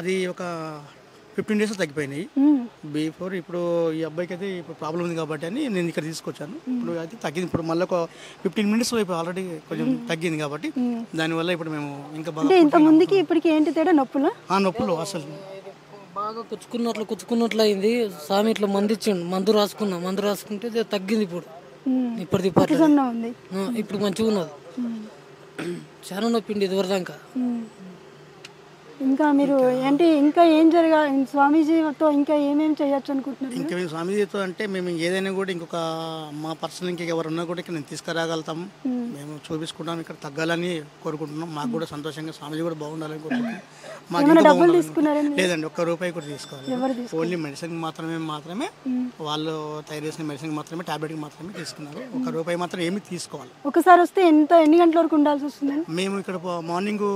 అది ఒక 15 days తగ్గిపోయినాయి. బిఫోర్ ఇప్పుడు ఈ అబ్బాయికి అయితే ఇప్పుడు ప్రాబ్లం ఉంది కాబట్టి అని నేను ఇక్కడ తీసుకొచ్చాను. ఇప్పుడు అయితే తగ్గింది. ఇప్పుడు మళ్ళీ ఒక 15 minutesలో ఇప్పుడు ఆల్రెడీ కొంచెం తగ్గింది కాబట్టి దానివల్ల ఇప్పుడు మేము ఇంకా బాగా ఇంత ముందుకి ఇప్పటికి ఏంటి తేడా? నొప్పులు నొప్పులు అసలు బాగా కుచ్చుకున్నట్లు అయింది. స్వామి ఇట్లా మందు ఇచ్చిండు, మందు రాసుకుంటే తగ్గింది. ఇప్పుడు ఇప్పుడు మంచిగా ఉన్నది. చాలా నొప్పిండి ఇదివరదాకా. ఇంకా మీరు ఏంటి ఇంకా ఏం స్వామీజీతో ఇంకా ఏమేమి చేయొచ్చు అనుకుంటున్నారు? ఇంకా మేము స్వామీజీతో అంటే మేము ఏదైనా కూడా ఇంకొక మా పర్సనల్ ఇంకా ఎవరున్నా కూడా ఇక్కడ నేను తీసుకురాగలుగుతాము. మేము చూపించుకుంటాం, ఇక్కడ తగ్గాలని కోరుకుంటున్నాం. మాకు కూడా సంతోషంగా స్వామీజీ కూడా బాగుండాలని కోరుకుంటున్నాం. లేదండి, ₹1 కూడా తీసుకోవాలి. ఓన్లీ మెడిసిన్ మాత్రమే వాళ్ళు తయారు చేసిన మెడిసిన్ మాత్రమే, టాబ్లెట్కి మాత్రమే తీసుకున్నారు. ₹1 మాత్రం ఏమి తీసుకోవాలి. ఒకసారి వస్తే ఎన్ని గంటల వరకు ఉండాల్సి వస్తుంది? మేము ఇక్కడ మార్నింగ్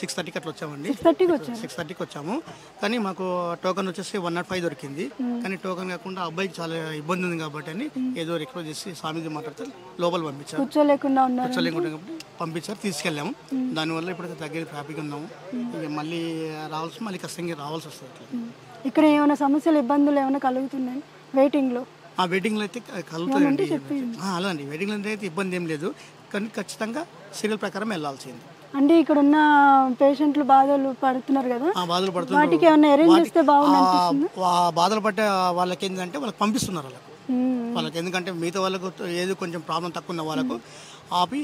6:30కి అట్లా వచ్చామండి. 6:30కి వచ్చాము. కానీ మాకు టోకన్ వచ్చేసి 105 దొరికింది. కానీ టోకన్ కాకుండా అబ్బాయికి చాలా ఇబ్బంది ఉంది కాబట్టి అని ఏదో రిక్వెస్ట్ చేసి స్వామీజీ మాట్లాడితే లోపల పంపించారు. కూర్చోలేకుండా పంపించారు, తీసుకెళ్ళాము. దానివల్ల ఇప్పుడైతే దగ్గర హ్యాపీగా ఉన్నాము. ఇక మళ్ళీ మళ్ళీ ఖచ్చితంగా రావాల్సి వస్తుంది. ఇక్కడ ఏమైనా సమస్యలు ఇబ్బందులు ఏమైనా కలుగుతున్నాయి వెయిటింగ్లో? వెయిటింగ్లో అయితే కలుగుతుందండి. అలా అండి, వెయిటింగ్లో అయితే ఇబ్బంది ఏం లేదు. కానీ ఖచ్చితంగా సీరియల్ ప్రకారం వెళ్ళాల్సింది. అంటే ఇక్కడ ఉన్న పేషెంట్లు బాధలు పడుతున్నారు కదా, బాధలు పడుతున్నారు. వాటికి ఏమైనా అరేంజ్ చేస్తే బాగుంది. బాధలు పడ్డే వాళ్ళకి ఏంటంటే వాళ్ళకి పంపిస్తున్నారు వాళ్ళకి. ఎందుకంటే మిగతా వాళ్ళకు ఏది కొంచెం ప్రాబ్లం తక్కువ ఉన్న వాళ్ళకు ఆపి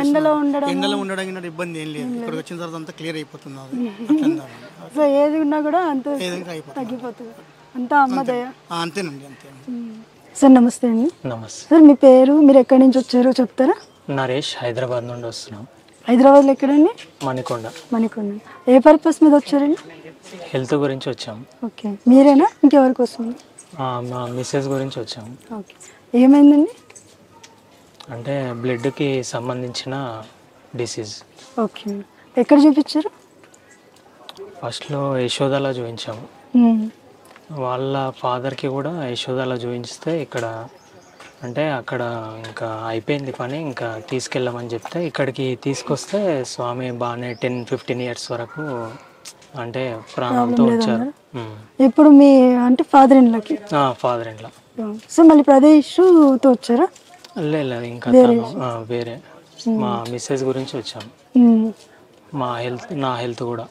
ఎండలో ఉండడం ఇబ్బంది ఏం లేదు. ఇక్కడికి వచ్చిన తర్వాత అంతా క్లియర్ అయిపోతుంది. సో ఏది ఉన్నా కూడా అంత తగ్గిపోతుంది. అంతా అమ్మ దయ. అంతేనండి, అంతే. సార్ నమస్తే అండి. నమస్తే సార్, మీ పేరు, మీరు ఎక్కడి నుంచి వచ్చారో చెప్తారా? నరేష్, హైదరాబాద్ నుండి వస్తున్నాం. హైదరాబాద్లో ఎక్కడండి? మణికొండ. ఏ పర్పస్ మీద వచ్చారండి? హెల్త్ గురించి వచ్చాము. ఓకే, మీరేనా ఇంకెవరికి వస్తుంది? మా మిస్సెస్ గురించి వచ్చాము. ఓకే, ఏమైందండి? అంటే బ్లడ్కి సంబంధించిన డిసీజ్. ఓకే, ఎక్కడ చూపించారు? ఫస్ట్లో యశోదాలో చూపించాము. వాళ్ళ ఫాదర్కి కూడా యశోదాలో చూపించితే ఇక్కడ అంటే అక్కడ ఇంకా అయిపోయింది పని, ఇంకా తీసుకెళ్ళమని చెప్తే ఇక్కడికి తీసుకొస్తే స్వామి బాగానే 10-15 years వరకు అంటే ప్రాణంతో వచ్చారు. ఇప్పుడు మీ అంటే ఫాదర్ ఇన్ లా. సో మళ్ళీ ప్రదేశ్తో వచ్చారా? లేదు, ఇంకా వేరే మా మిస్సెస్ గురించి వచ్చాము. నా హెల్త్ కూడా.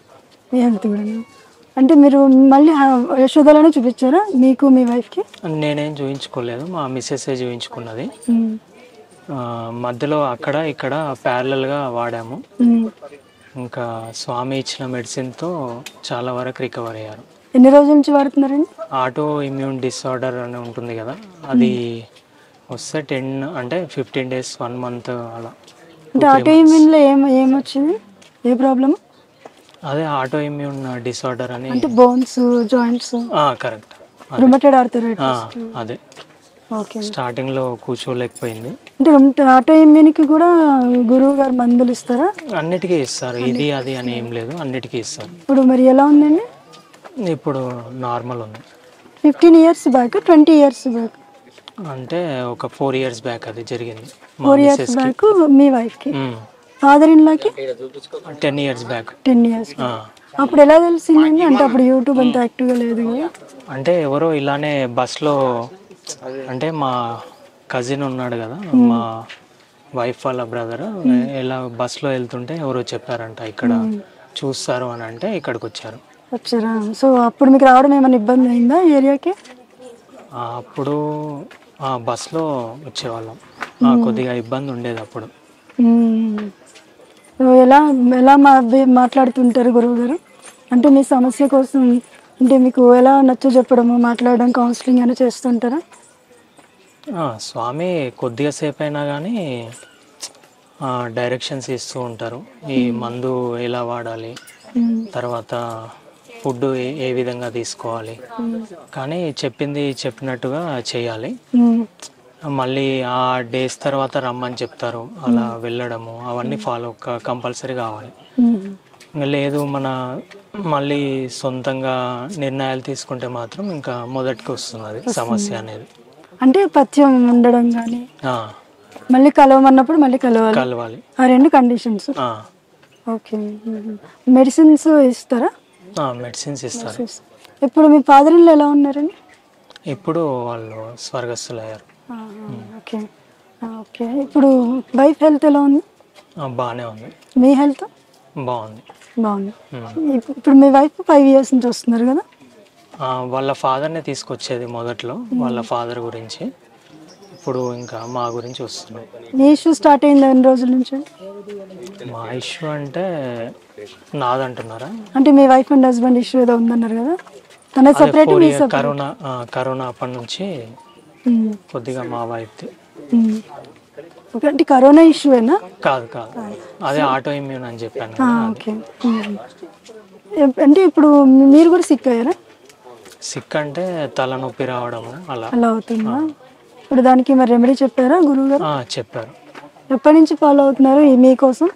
అంటే మీరు మళ్ళీ యశోదలోనే చూపించారా మీకు మీ వైఫ్కి? నేనేం చూపించుకోలేదు, మా మిస్సెస్ఏ చూపించుకున్నది. మధ్యలో అక్కడ ఇక్కడ ప్యారలల్గా వాడాము. ఇంకా స్వామి ఇచ్చిన మెడిసిన్తో చాలా వరకు రికవర్ అయ్యారు. ఎన్ని రోజుల నుంచి వాడుతున్నారండి? ఆటో ఇమ్యూన్ డిసార్డర్ అని ఉంటుంది కదా, అది వస్తే 15 days 1 month అలా. అంటే ఆటో ఇమ్యూన్లో ఏమొచ్చింది? ఏ ప్రాబ్లమ్? అదే ఆటో ఇమ్యూన్ డిసార్డర్ అని. అంటే bones, joints. Correct. Rheumatoid arthritis. అదే. ఓకే. స్టార్టింగ్ లో కూర్చోలేకపోయింది. అంటే ఆటో ఇమ్యూన్ కి కూడా గురువు గారు మందులు ఇస్తారా? అన్నిటికీ ఇస్తారు, ఇది అది అని ఏం లేదు, అన్నిటికీ ఇస్తారు. ఇప్పుడు మరి ఎలా ఉందండి? ఇప్పుడు నార్మల్ ఉంది. 15 years బ్యాక్, 20 years బ్యాక్? అంటే ఒక 4 years బ్యాక్ అది జరిగింది. 4 years బ్యాక్ మీ వైఫ్ కి. ఫాదర్ ఇన్ లాకి 10 years బ్యాక్. 10 years. అప్పుడు ఎలా తెలిసిందండి? అంటే అప్పుడు యూట్యూబ్ అంత యాక్టివ్గా లేదు కదా. అంటే ఎవరో ఇలానే బస్లో, అంటే మా కజిన్ ఉన్నాడు కదా, మా వైఫ్ వాళ్ళ బ్రదర్, ఇలా బస్లో వెళ్తుంటే ఎవరో చెప్పారంట ఇక్కడ చూస్తారు అని, అంటే ఇక్కడికి వచ్చారా? సో అప్పుడు మీకు రావడం ఏమైనా ఇబ్బంది అయిందా ఏరియాకి? అప్పుడు బస్లో వచ్చేవాళ్ళం, కొద్దిగా ఇబ్బంది ఉండేది అప్పుడు. ఎలా ఎలా మాట్లాడుతుంటారు గురువు గారు? అంటే మీ సమస్య కోసం అంటే మీకు ఎలా నచ్చ చెప్పడము, మాట్లాడడం, కౌన్సిలింగ్ అని చేస్తుంటారా? స్వామి కొద్దిగా సేపు అయినా కానీ డైరెక్షన్స్ ఇస్తూ ఉంటారు. ఈ మందు ఎలా వాడాలి, తర్వాత ఫుడ్ ఏ విధంగా తీసుకోవాలి, కానీ చెప్పింది చెప్పినట్టుగా చేయాలి. మళ్ళీ ఆ డేస్ తర్వాత రమ్మని చెప్తారు, అలా వెళ్ళడము అవన్నీ ఫాలో కంపల్సరీ కావాలి. లేదు మళ్ళీ సొంతంగా నిర్ణయాలు తీసుకుంటే మాత్రం ఇంకా మొదటికి వస్తుంది సమస్య అనేది. అంటే పథ్యం ఉండడం కానీ మళ్ళీ కలవమన్నప్పుడు మళ్ళీ కలవాలి, ఆ రెండు కండిషన్స్. ఓకే. మెడిసిన్స్ ఇస్తారా? మెడిసిన్స్ ఇస్తారు. ఇప్పుడు మీ ఫాదర్ ఇన్ లా ఎలా ఉన్నారండి? ఇప్పుడు వాళ్ళు స్వర్గస్థులయ్యారు. Okay okay. ఇప్పుడు వైఫ్ హెల్త్ ఎలా ఉంది? బాగానే ఉంది. మీ హెల్త్ బాగుంది. బాగుంది. ఇప్పుడు మీ వైఫ్ 5 years నుంచి వస్తున్నారు కదా? వాళ్ళ ఫాదర్నే తీసుకొచ్చేది మొదట్లో, వాళ్ళ ఫాదర్ గురించి. ఇప్పుడు ఇంకా మా గురించి వస్తున్నాం. మీ ఇష్యూ స్టార్ట్ అయింది ఎన్ని రోజుల నుంచి? మా ఇష్యూ అంటే నాదంటున్నారా? అంటే మీ వైఫ్ అండ్ హస్బెండ్ ఇష్యూ ఏదో ఉందన్నారు కదా, తన సెపరేట్ మీ సెపరేట్? కరోనా అప్పటి నుంచి కొద్దిగా మా వైఫ్. ఓకే. అంటే కరోనా ఇష్యూనా? కాదు అదే ఆటో ఇమ్యూన్ అని చెప్పాను. ఓకే. అంటే ఇప్పుడు మీరు కూడా సిక్ అయ్యారా? సిక్ అంటే తలనొప్పి రావడము అలా అవుతుందా? ఇప్పుడు దానికి మరి రెమెడీ చెప్పారా గురువు గారు? చెప్పారు. ఎప్పటి నుంచి ఫాలో అవుతున్నారు మీకోసం?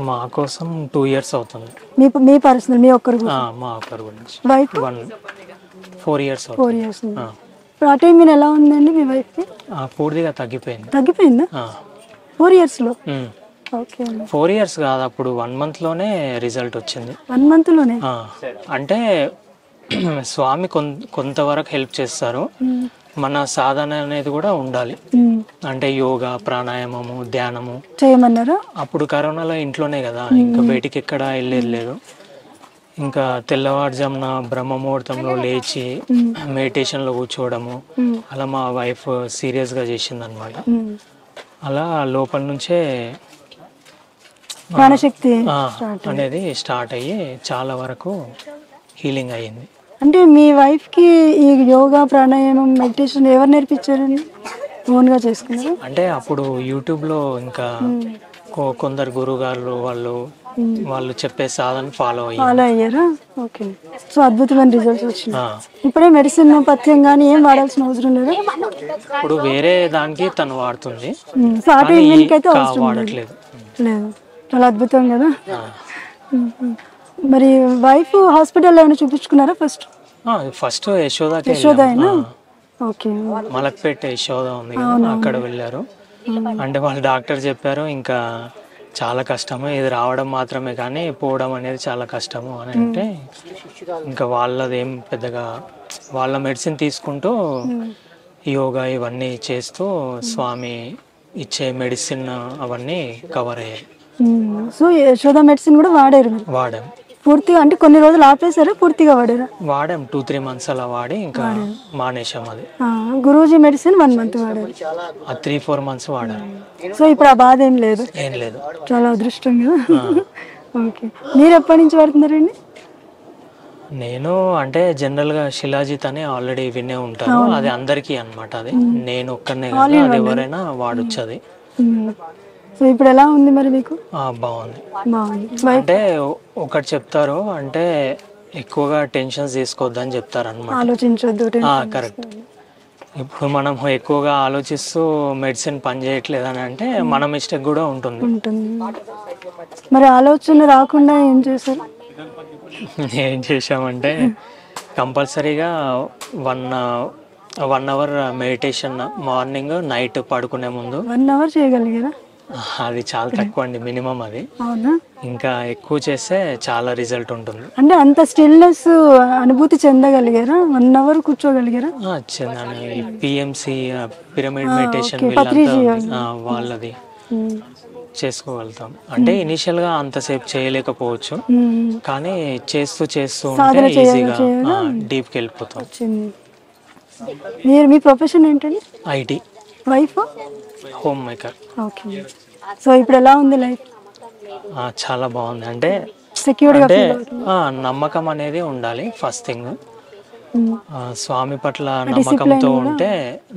మా కోసం 2 years అవుతుంది. మీ పర్సనల్ మీ ఒక్కరు? మా ఒక్కరి గురించి. Wife 4 years. 4 years. ఇప్పుడు ఆ టైం ఎలా ఉందండి మీ వైఫ్కి? పూర్తిగా తగ్గిపోయిందా? 4 years లో? ఓకే. 4 years కాదు, అప్పుడు 1 month లోనే రిజల్ట్ వచ్చింది. 1 month లోనే? అంటే స్వామి కొంతవరకు హెల్ప్ చేస్తారు. మన సాధన అనేది కూడా ఉండాలి. అంటే యోగా, ప్రాణాయామము, ధ్యానము చేయమన్నారా? అప్పుడు కరోనాలో ఇంట్లోనే కదా, ఇంకా బయటికి ఎక్కడ వెళ్ళేది లేదు. ఇంకా తెల్లవారుజామున బ్రహ్మ ముహూర్తంలో లేచి మెడిటేషన్లో కూర్చోవడము అలా మా వైఫ్ సీరియస్గా చేసిందనమాట. అలా లోపల నుంచే ప్రాణశక్తి అనేది స్టార్ట్ అయ్యి చాలా వరకు హీలింగ్ అయ్యింది. అంటే మీ వైఫ్కి ఈ యోగా, ప్రాణాయామం, మెడిటేషన్ ఎవరు నేర్పించారండి? ఓన్గా చేసుకున్నారు? అంటే అప్పుడు యూట్యూబ్లో ఇంకా కొందరు గురుగారు వాళ్ళు చెప్పే సాధన ఫాలో అయ్యారా? ఓకే. సో అద్భుతమైన రిజల్ట్స్ వచ్చినాయి. ఇప్పుడే మెడిసిన్ పథ్యం కానీ ఏం వాడాల్సిన అవసరం లేదా? ఇప్పుడు వేరే దానికి తను వాడుతుంది, సో ఆటో ఇమ్యూన్కి అయితే వాడట్లేదు. లేదు. చాలా అద్భుతం కదా. మరి వైఫ్ హాస్పిటల్ ఏమైనా చూపించుకున్నారా? First Yashoda okay. మలక్పేట యశోద ఉంది కదా, అక్కడ వెళ్ళారు. అంటే వాళ్ళు డాక్టర్ చెప్పారు ఇంకా చాలా కష్టము, ఇది రావడం మాత్రమే కానీ పోవడం అనేది చాలా కష్టము అని అంటే ఇంకా వాళ్ళదేం పెద్దగా వాళ్ళ మెడిసిన్ తీసుకుంటూ యోగా ఇవన్నీ చేస్తూ స్వామి ఇచ్చే మెడిసిన్ అవన్నీ కవర్ అయ్యాయి. సో యశోద మెడిసిన్ కూడా వాడాం పూర్తిగా? అంటే కొన్ని రోజులు ఆపేసారా, పూర్తిగా వాడారా? వాడాం 2-3 months అలా వాడి ఇంకా మానేశాం. అది గురూజీ మెడిసిన్ 1 month వాడారు. 3-4 months వాడారు. సో ఇప్పుడు ఆ బాధ ఏం లేదు? చాలా అదృష్టం కదా. ఓకే. మీరు ఎప్పటి నుంచి వాడుతున్నారండి? నేను అంటే జనరల్గా శిలాజిత్ అని ఆల్రెడీ వినే ఉంటాను, అది అందరికీ అనమాట. అది నేను ఒక్కనే కాదు, అది ఎవరైనా వాడొచ్చు అది. సో ఇప్పుడు ఎలా ఉంది మరి మీకు? బాగుంది. అంటే ఒకటి చెప్తారు, అంటే ఎక్కువగా టెన్షన్స్ తీసుకోవద్దని చెప్తారు అనమాట. ఆలోచించొద్దు. కరెక్ట్. ఇప్పుడు మనం ఎక్కువగా ఆలోచిస్తూ మెడిసిన్ పని చేయట్లేదు అని అంటే మన మిస్టేక్ కూడా ఉంటుంది. మరి ఆలోచన రాకుండా ఏం చేశారు? ఏం చేసామంటే కంపల్సరీగా 1 hour మెడిటేషన్ మార్నింగ్ నైట్ పడుకునే ముందు. 1 hour చేయగలిగారా? అది చాలా తక్కువ అండి, మినిమం అది. అవునా? ఇంకా ఎక్కువ చేస్తే చాలా రిజల్ట్ ఉంటుంది. అంటే అంత స్టిల్నెస్ అనుభూతి చెందగలిగారా? 1 hour కూర్చోగలిగారా? పిఎంసి పిరమిడ్ మెడిటేషన్ వాళ్ళది చేసుకోగలుగుతాం. అంటే ఇనిషియల్ గా అంతసేపు చేయలేకపోవచ్చు, కానీ చేస్తూ ఉంటే ఈజీగా డీప్ కి వెళ్ళిపోతాం. మీ ప్రొఫెషన్ ఏంటండి? IT. Wife? Home maker. Okay. So ఇప్పుడు ఎలా ఉంది లైఫ్? చాలా బాగుంది. అంటే సెక్యూర్డ్గా నమ్మకం అనేది ఉండాలి ఫస్ట్ థింగ్. స్వామి పట్ల నమ్మకంతో ఉంటే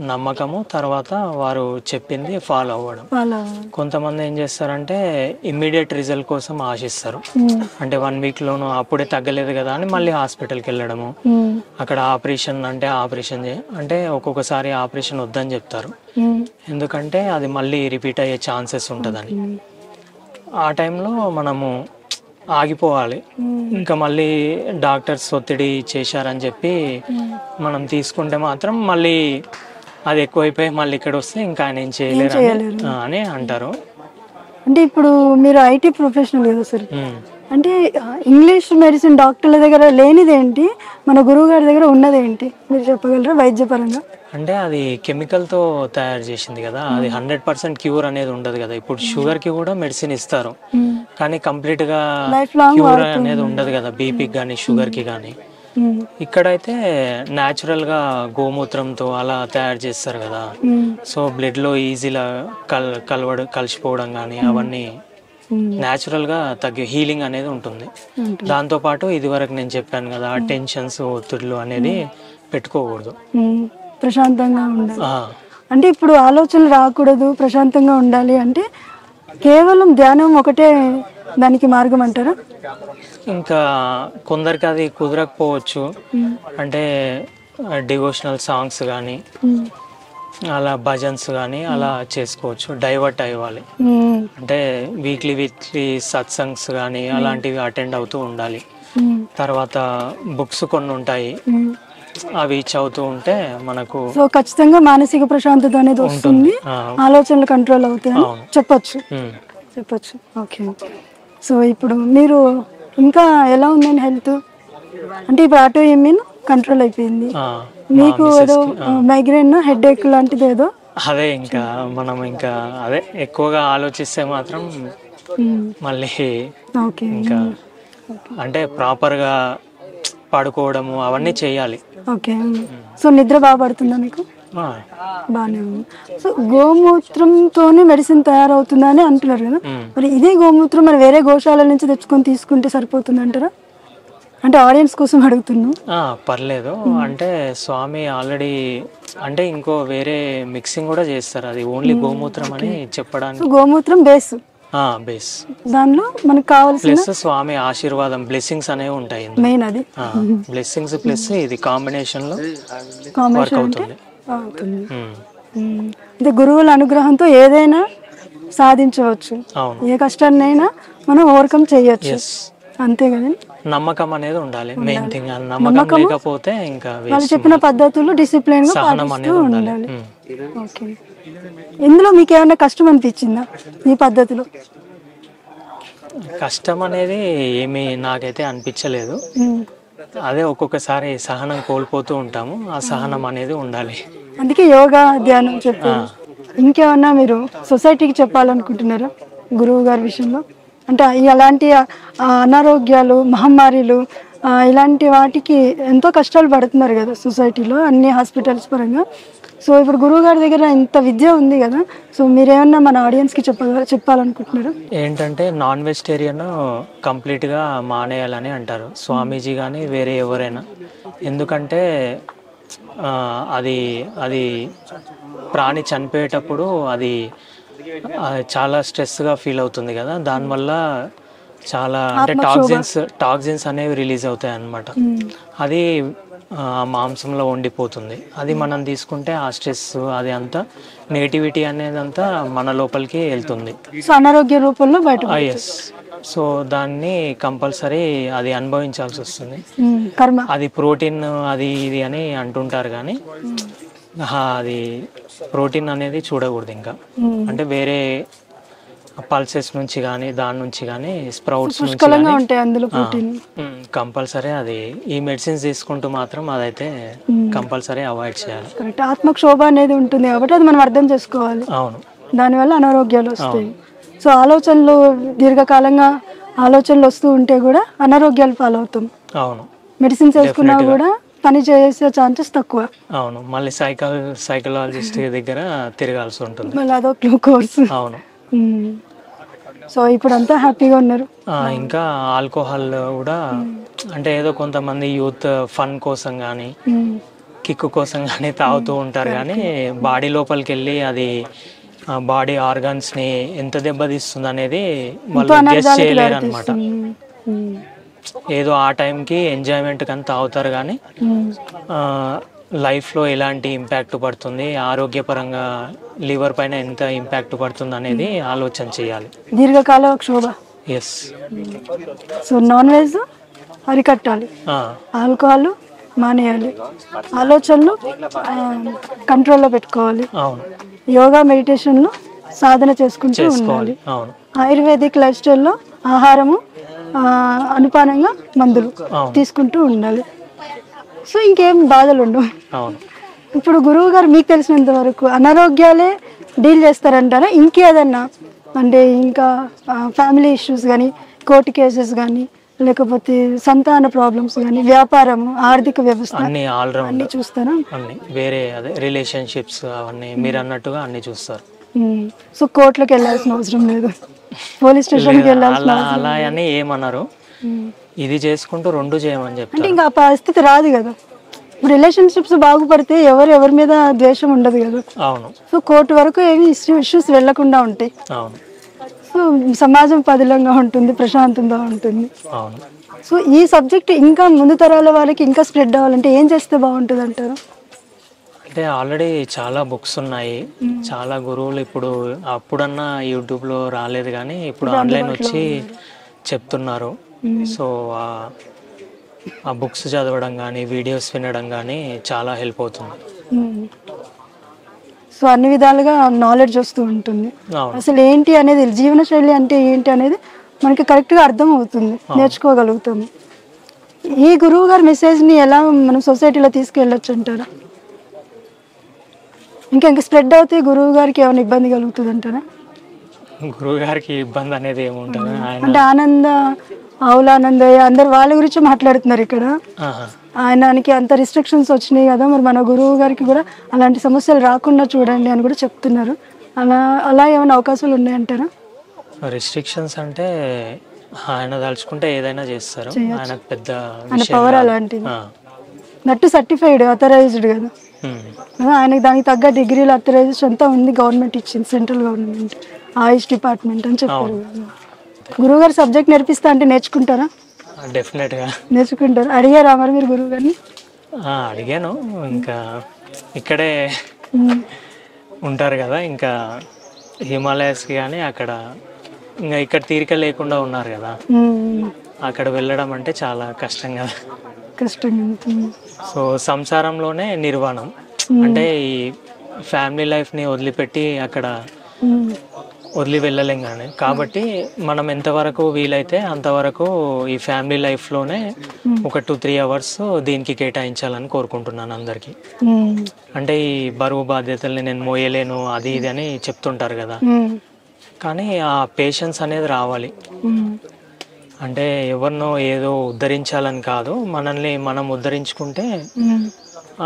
నమ్మకము, తర్వాత వారు చెప్పింది ఫాలో అవ్వడం. కొంతమంది ఏం చేస్తారంటే ఇమ్మీడియట్ రిజల్ట్ కోసం ఆశిస్తారు. అంటే 1 weekలోనూ అప్పుడే తగ్గలేదు కదా అని మళ్ళీ హాస్పిటల్కి వెళ్ళడము, అక్కడ ఆపరేషన్ అంటే ఒక్కొక్కసారి ఆపరేషన్ వద్దని చెప్తారు. ఎందుకంటే అది మళ్ళీ రిపీట్ అయ్యే ఛాన్సెస్ ఉంటుందని. ఆ టైంలో మనము ఆగిపోవాలి. ఇంకా మళ్ళీ డాక్టర్స్ ఒత్తిడి చేశారని చెప్పి మనం తీసుకుంటే మాత్రం మళ్ళీ అది ఎక్కువైపోయి మళ్ళీ ఇక్కడ వస్తే ఇంకా ఆయన ఏం చేయలేరు అని అంటారు. అంటే ఇప్పుడు మీరు ఐటీ ప్రొఫెషనల్ కదా సార్, అంటే ఇంగ్లీష్ మెడిసిన్ డాక్టర్ల దగ్గర లేనిదేంటి, మన గురువు గారి దగ్గర ఉన్నదేంటి మీరు చెప్పగలరా వైద్యపరంగా? అంటే అది కెమికల్తో తయారు చేసింది కదా, అది 100% క్యూర్ అనేది ఉండదు కదా. ఇప్పుడు షుగర్కి కూడా మెడిసిన్ ఇస్తారు కానీ కంప్లీట్గా క్యూర్ అనేది ఉండదు కదా, బీపీకి కానీ షుగర్కి కానీ. ఇక్కడైతే న్యాచురల్గా గోమూత్రంతో అలా తయారు చేస్తారు కదా, సో బ్లడ్లో ఈజీగా కలిసిపోవడం కానీ అవన్నీ న్యాచురల్గా హీలింగ్ అనేది ఉంటుంది. దాంతోపాటు ఇది వరకు నేను చెప్పాను కదా, టెన్షన్స్ ఒత్తిడులు అనేది పెట్టుకోకూడదు, ప్రశాంతంగా ఉండాలి. అంటే ఇప్పుడు ఆలోచనలు రాకూడదు, ప్రశాంతంగా ఉండాలి అంటే కేవలం ధ్యానం ఒకటే దానికి మార్గం అంటారా? ఇంకా కొందరికి అది కుదరకపోవచ్చు, అంటే డివోషనల్ సాంగ్స్ కానీ అలా భజన్స్ కానీ అలా చేసుకోవచ్చు, డైవర్ట్ అవ్వాలి. అంటే వీక్లీ సత్సంగ్స్ కానీ అలాంటివి అటెండ్ అవుతూ ఉండాలి. తర్వాత బుక్స్ కొన్ని ఉంటాయి, అవి చదువుతూ ఉంటే మనకు సో ఖచ్చితంగా మానసిక ప్రశాంతత అనేది వస్తుంది, ఆలోచనలు కంట్రోల్ అవుతాయి చెప్పచ్చు. ఓకే. సో ఇప్పుడు మీరు ఇంకా ఎలా ఉందండి హెల్త్? అంటే ఇప్పుడు ఆటో ఇమ్యూన్ కంట్రోల్ అయిపోయింది, మీకు ఏదో మైగ్రేన్ హెడేక్ లాంటిది ఏదో? అదే ఇంకా మనం ఇంకా అదే ఎక్కువగా ఆలోచిస్తే మాత్రం మళ్ళీ ఇంకా అంటే ప్రాపర్గా పడుకోవడము అవన్నీ చేయాలి. ఓకే. సో నిద్ర బాగా పడుతుందా మీకు? బాగానే ఉంది. సో గోమూత్రంతోనే మెడిసిన్ తయారవుతుందని అంటున్నారు కదా, మరి ఇదే గోమూత్రం మరి వేరే గోశాల నుంచి తెచ్చుకొని తీసుకుంటే సరిపోతుంది అంటారా? అంటే ఆడియన్స్ కోసం అడుగుతున్నాం. పర్లేదు, అంటే స్వామి ఆల్రెడీ అంటే ఇంకో వేరే మిక్సింగ్ కూడా చేస్తారు, అది ఓన్లీ గోమూత్రం అని చెప్పడానికి. గోమూత్రం బేస్ దానిలో మనకు కావాల్సిన ప్లస్ స్వామి ఆశీర్వాదం బ్లెస్సింగ్స్ అనేవి ఉంటాయి మెయిన్, అది బ్లెస్సింగ్స్ ప్లస్ ఇది కాంబినేషన్ లో వర్క్ అవుతుంది. అంటే గురువుల అనుగ్రహంతో ఏదైనా సాధించవచ్చు, ఏ కష్టాన్నైనా మనం ఓవర్కమ్ చేయొచ్చు, అంతే కదండి. నమ్మకం అనేది ఉండాలి మెయిన్ థింగ్, నమ్మకం లేకపోతే ఇంకా వాళ్ళు చెప్పిన పద్ధతులు డిసిప్లిన్ గా పాటిస్తూ ఉండాలి. ఓకే. ఇందులో మీకు ఏమైనా కష్టం అనిపించిందా ఈ పద్ధతిలో? కష్టం అనేది ఏమీ నాకైతే అనిపించలేదు, అదే ఒక్కొక్కసారి సహనం కోల్పోతూ ఉంటాము, ఆ సహనం అనేది ఉండాలి. అందుకే యోగా ధ్యానం చెప్పారు. ఇంకేమన్నా మీరు సొసైటీకి చెప్పాలనుకుంటున్నారా గురువు గారి విషయంలో? అంటే అలాంటి అనారోగ్యాలు, మహమ్మారీలు ఇలాంటి వాటికి ఎంతో కష్టాలు పడుతున్నారు కదా సొసైటీలో, అన్ని హాస్పిటల్స్ పరంగా. సో ఇప్పుడు గురువు గారి దగ్గర ఇంత విద్య ఉంది కదా, సో మీరేమన్నా మన ఆడియన్స్కి చెప్పాలనుకుంటున్నారు? ఏంటంటే నాన్ వెజిటేరియన్ కంప్లీట్గా మానేయాలని అంటారు స్వామీజీ కానీ వేరే ఎవరైనా, ఎందుకంటే అది ప్రాణి చనిపోయేటప్పుడు అది చాలా స్ట్రెస్గా ఫీల్ అవుతుంది కదా, దానివల్ల చాలా అంటే టాక్సిన్స్ అనేవి రిలీజ్ అవుతాయి అన్నమాట. అది మాంసంలో ఉండిపోతుంది, అది మనం తీసుకుంటే ఆ స్ట్రెస్ అది అంతా నెగిటివిటీ అనేది అంతా మన లోపలికి వెళ్తుంది, అనారోగ్య రూపంలో బయట. ఎస్. సో దాన్ని కంపల్సరీ అది అనుభవించాల్సి వస్తుంది. అది ప్రోటీన్ అది ఇది అని అంటుంటారు కానీ అది ప్రోటీన్ అనేది చూడకూడదు ఇంకా, అంటే వేరే పల్సెస్ నుంచి కానీ దాని నుంచి కానీ స్ప్రౌట్స్ నుంచి కంపల్సరీ అది ఈ మెడిసిన్స్ తీసుకుంటూ మాత్రం అదైతే కంపల్సరీ అవాయిడ్ చేయాలి. ఆత్మక్షోభ అనేది ఉంటుంది కాబట్టి అది మనం అర్థం చేసుకోవాలి. అవును, దానివల్ల అనారోగ్యాలు వస్తాయి. సో ఆలోచనలు దీర్ఘకాలంగా ఆలోచనలు వస్తూ ఉంటే కూడా అనారోగ్యాలు పాలవుతాం. అవును, మెడిసిన్స్ వేసుకున్నా కూడా పని చేసే ఛాన్సెస్ తక్కువ. అవును, మళ్ళీ సైకలాజిస్ట్ దగ్గర తిరగాల్సి ఉంటుంది, మళ్ళీ అదొక కోర్స్. అవును. సో ఇప్పుడు అంతా హ్యాపీగా ఉన్నారు. ఇంకా ఆల్కహాల్ కూడా అంటే ఏదో కొంతమంది యూత్ ఫన్ కోసం కానీ కిక్ కోసం కానీ తాగుతూ ఉంటారు కానీ బాడీ లోపలికి వెళ్ళి అది బాడీ ఆర్గాన్స్ని ఎంత దెబ్బతీస్తుంది అనేది వాళ్ళు గెస్ చేయలేరు అనమాట. ఏదో ఆ టైంకి ఎంజాయ్మెంట్ కానీ తాగుతారు కానీ లైఫ్లో ఎలాంటి ఇంపాక్ట్ పడుతుంది, ఆరోగ్యపరంగా లివర్ పైన ఎంత ఇంపాక్ట్ పడుతుంది అనేది ఆలోచన చేయాలి. దీర్ఘకాల క్షోభ. ఎస్. సో నాన్ వెజ్ అరికట్టాలి, ఆల్కహాల్ మానేయాలి, ఆలోచనలు కంట్రోల్లో పెట్టుకోవాలి. అవును, యోగా మెడిటేషన్లు సాధన చేసుకుంటూ ఉండాలి. అవును, ఆయుర్వేదిక్ లైఫ్ స్టైల్లో ఆహారము అనుపానంగా మందులు తీసుకుంటూ ఉండాలి. సో ఇంకేం బాధలు ఉండవు. ఇప్పుడు గురువు గారు మీకు తెలిసినంత వరకు అనారోగ్యాలే డీల్ చేస్తారంటారా, ఇంకేదన్నా అంటే ఇంకా ఫ్యామిలీ ఇష్యూస్ కానీ, కోర్టు కేసెస్ కానీ, లేకపోతే సంతాన ప్రాబ్లమ్స్ కానీ, వ్యాపారం, ఆర్థిక వ్యవస్థ అన్ని చూస్తారా? వేరే అదే రిలేషన్షిప్స్ అవన్నీ మీరు అన్నట్టుగా అన్ని చూస్తారు. సో కోర్టులకు వెళ్ళాల్సిన అవసరం లేదు, పోలీస్ స్టేషన్కి వెళ్ళాల్సిన అలా అని ఏమన్నారు, ఇది చేసుకుంటూ రెండు చేయమని చెప్తారు. అంటే ఇంకా ఆ పరిస్థితి రాదు కదా. రిలేషన్షిప్స్ బాగుపడితే ఎవరి మీద ద్వేషం ఉండదు కదా. అవును. సో కోర్టు వరకు ఏమి ఇష్యూస్ వెళ్లకుండా ఉంటాయి. అవును. సో సమాజం పదిలంగా ఉంటుంది, ప్రశాంతంగా ఉంటుంది. అవును. సో ఈ సబ్జెక్ట్ ఇంకా ముందు తరాల వాళ్ళకి ఇంకా స్ప్రెడ్ అవ్వాలంటే ఏం చేస్తే బాగుంటుంది అంటారు? అంటే ఆల్రెడీ చాలా బుక్స్ ఉన్నాయి, చాలా గురువులు ఇప్పుడు అప్పుడన్నా యూట్యూబ్లో రాలేదు కానీ ఇప్పుడు ఆన్లైన్ వచ్చి చెప్తున్నారు. సో ఆ బుక్స్ చదవడం కానీ, వీడియోస్ వినడం కానీ చాలా హెల్ప్ అవుతుంది. సో అన్ని విధాలుగా నాలెడ్జ్ వస్తూ ఉంటుంది. అసలు ఏంటి అనేది, జీవన శైలి అంటే ఏంటి అనేది మనకి కరెక్ట్గా అర్థం అవుతుంది, నేర్చుకోగలుగుతాము. ఈ గురువు గారి మెసేజ్ని ఎలా మనం సొసైటీలో తీసుకెళ్ళొచ్చు అంటారా? ఇంకా స్ప్రెడ్ అవుతే గురువు గారికి ఏమైనా ఇబ్బంది కలుగుతుంది అంటారా? గురువు గారికి ఇబ్బంది అనేది ఏముంటుంది, అంటే ఆనంద ఆవులానందయ్య అందరు వాళ్ళ గురించి మాట్లాడుతున్నారు ఇక్కడ. ఆయనకి అంత రిస్ట్రిక్షన్స్ వచ్చినాయి కదా, మరి మన గురువు గారికి కూడా అలాంటి సమస్యలు రాకుండా చూడండి అని కూడా చెప్తున్నారు. అలా ఏమైనా అవకాశాలు ఉన్నాయంటారా? రిస్ట్రిక్షన్స్ అంటే ఆయన తలుచుకుంటే ఏదైనా చేస్తారు, ఆయనకు పెద్ద పవర్ అలాంటిది. నట్టు సర్టిఫైడ్ అథరైజ్డ్ కదా, ఆయనకి దానికి తగ్గ డిగ్రీలు అథరైజేషన్ అంతా ఉంది, గవర్నమెంట్ ఇచ్చింది, సెంట్రల్ గవర్నమెంట్ ఆయుష్ డిపార్ట్మెంట్ అని చెప్పారు. గురువు గారు సబ్జెక్ట్ నేర్పిస్తా అంటే నేర్చుకుంటారా? డెఫినెట్గా నేర్చుకుంటారు. అడిగారా మరి మీరు గురువు గారిని? అడిగాను, ఇంకా ఇక్కడే ఉంటారు కదా, ఇంకా హిమాలయస్కి కానీ అక్కడ ఇంకా ఇక్కడ తీరిక లేకుండా ఉన్నారు కదా, అక్కడ వెళ్ళడం అంటే చాలా కష్టం కదా. సో సంసారంలోనే నిర్వాణం అంటే ఈ ఫ్యామిలీ లైఫ్ని వదిలిపెట్టి అక్కడ వదిలి వెళ్ళలేం కానీ, కాబట్టి మనం ఎంతవరకు వీలైతే అంతవరకు ఈ ఫ్యామిలీ లైఫ్లోనే ఒక 2-3 అవర్స్ దీనికి కేటాయించాలని కోరుకుంటున్నాను అందరికీ. అంటే ఈ బరువు బాధ్యతల్ని నేను మోయలేను అది ఇది అని చెప్తుంటారు కదా, కానీ ఆ పేషెన్స్ అనేది రావాలి. అంటే ఎవరినో ఏదో ఉద్ధరించాలని కాదు, మనల్ని మనం ఉద్ధరించుకుంటే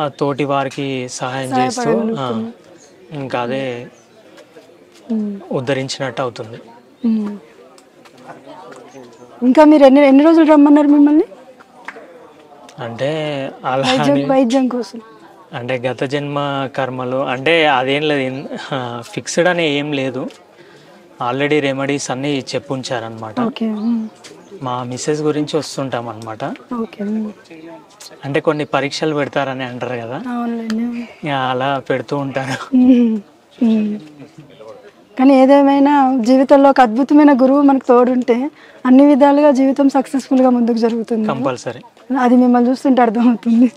ఆ తోటి వారికి సహాయం చేస్తూ ఇంకా అదే ఉద్ధరించినట్టు అవుతుంది. ఇంకా మీరు ఎన్ని రోజులు రమ్మన్నారు మిమ్మల్ని? అంటే అలా వైద్యం కోసం అంటే గత జన్మ కర్మలు అంటే అదేం లేదు, ఫిక్స్డ్ అని ఏం లేదు, ఆల్రెడీ రెమెడీస్ అన్నీ చెప్పుంచారనమాట. మా మిస్సెస్ గురించి వస్తుంటాం అనమాట. అంటే కొన్ని పరీక్షలు పెడతారని అంటారు కదా, అలా పెడుతూ ఉంటారు. కానీ ఏదేమైనా జీవితంలో ఒక అద్భుతమైన గురువు మనకు తోడుంటే అన్ని విధాలుగా జీవితం సక్సెస్ఫుల్గా ముందుకు జరుగుతుంది. కంపల్సరీ. అది మిమ్మల్ని చూస్తుంటే అర్థమవుతుంది.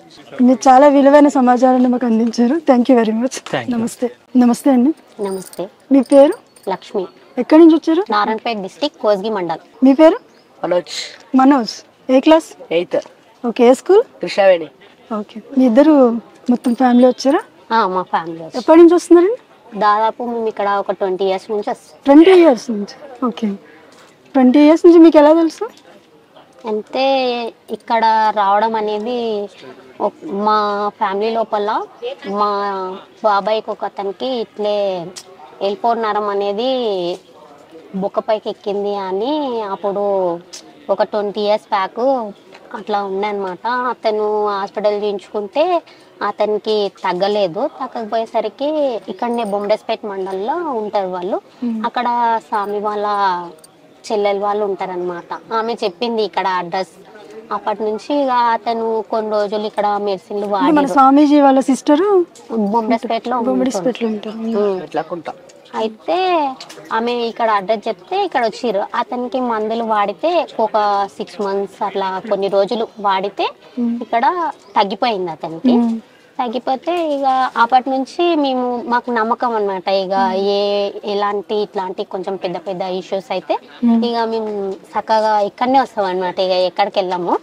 మీరు చాలా విలువైన సమాచారాన్ని మాకు అందించారు. Thank you very much. నమస్తే. నమస్తే అండి. నమస్తే. మీ పేరు? లక్ష్మి. ఎక్కడి నుంచి వచ్చారు? నారాయణపేట డిస్ట్రిక్ట్, కోస్గి మండల్. మీ పేరు? మనోజ్. మనోజ్. ఏ క్లాస్? 8th. ఓకే. ఏ స్కూల్? కృష్ణవేణి. ఓకే. మీ ఇద్దరు మొత్తం ఫ్యామిలీ వచ్చారా? మా ఫ్యామిలీ. ఎప్పటి నుంచి వస్తున్నారండి? దాదాపు మేము ఇక్కడ ఒక 20 years నుంచి వస్తాం. 20 years నుంచి. ఓకే. 20 years నుంచి మీకు ఎలా తెలుసు? అంటే ఇక్కడ రావడం అనేది మా ఫ్యామిలీ లోపల మా బాబాయ్కి ఒక అతనికి ఇట్లే వెళ్ళిపోన్నారం అనేది బొక్కపైకి ఎక్కింది అని అప్పుడు ఒక 20 years బ్యాక్ అట్లా ఉన్నాయన్నమాట. అతను హాస్పిటల్ చేయించుకుంటే అతనికి తగ్గలేదు. తగ్గకపోయేసరికి ఇక్కడనే బొమ్మడేస్పేట మండలంలో ఉంటారు వాళ్ళు. అక్కడ స్వామి వాళ్ళ చెల్లెలు వాళ్ళు ఉంటారనమాట. ఆమె చెప్పింది ఇక్కడ అడ్రస్. అప్పటి నుంచి ఇక అతను కొన్ని రోజులు ఇక్కడ మెడిసిన్లు వాడారు. స్వామీజీ వాళ్ళ సిస్టర్ బొమ్మడేస్పేటలో అయితే ఆమె ఇక్కడ అడ్రస్ చెప్తే ఇక్కడ వచ్చిర్రు. అతనికి మందులు వాడితే ఒక 6 months అట్లా కొన్ని రోజులు వాడితే ఇక్కడ తగ్గిపోయింది అతనికి. తగ్గిపోతే ఇక అప్పటి నుంచి మాకు నమ్మకం అనమాట. ఇక ఎలాంటి ఇట్లాంటి కొంచెం పెద్ద పెద్ద ఇష్యూస్ అయితే ఇక మేము చక్కగా ఇక్కడనే వస్తాం అనమాట. ఇక ఎక్కడికి వెళ్ళాము.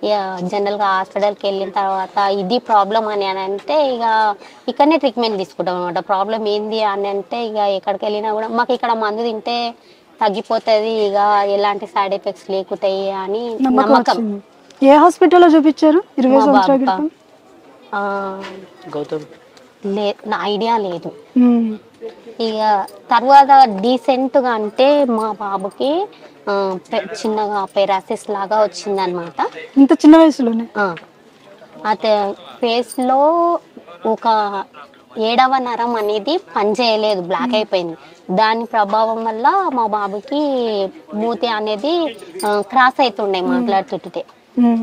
ఇక జనరల్ గా హాస్పిటల్కి వెళ్ళిన తర్వాత ఇది ప్రాబ్లం అని అంటే ఇక ఇక్కడనే ట్రీట్మెంట్ తీసుకుంటాం అనమాట. ప్రాబ్లం ఏంది అని అంటే ఇక ఎక్కడికి వెళ్ళినా కూడా మాకు ఇక్కడ మందు తింటే తగ్గిపోతుంది, ఇక ఎలాంటి సైడ్ ఎఫెక్ట్స్ లేకుతాయి అని నమ్మకం. ఏ హాస్పిటల్లో చూపించారు 20 సంవత్సరాల క్రితం? నా ఐడియా లేదు. ఇక తర్వాత డీసెంట్ గా అంటే మా బాబుకి చిన్నగా పెరాసిస్ లాగా వచ్చిందనమాట. ఇంత చిన్న వయసులోనే? అయితే ఫేస్ లో ఒక 7వ నరం అనేది పనిచేయలేదు, బ్లాక్ అయిపోయింది. దాని ప్రభావం వల్ల మా బాబుకి మూతి అనేది క్రాస్ అవుతుండే మాట్లాడుతుంటే.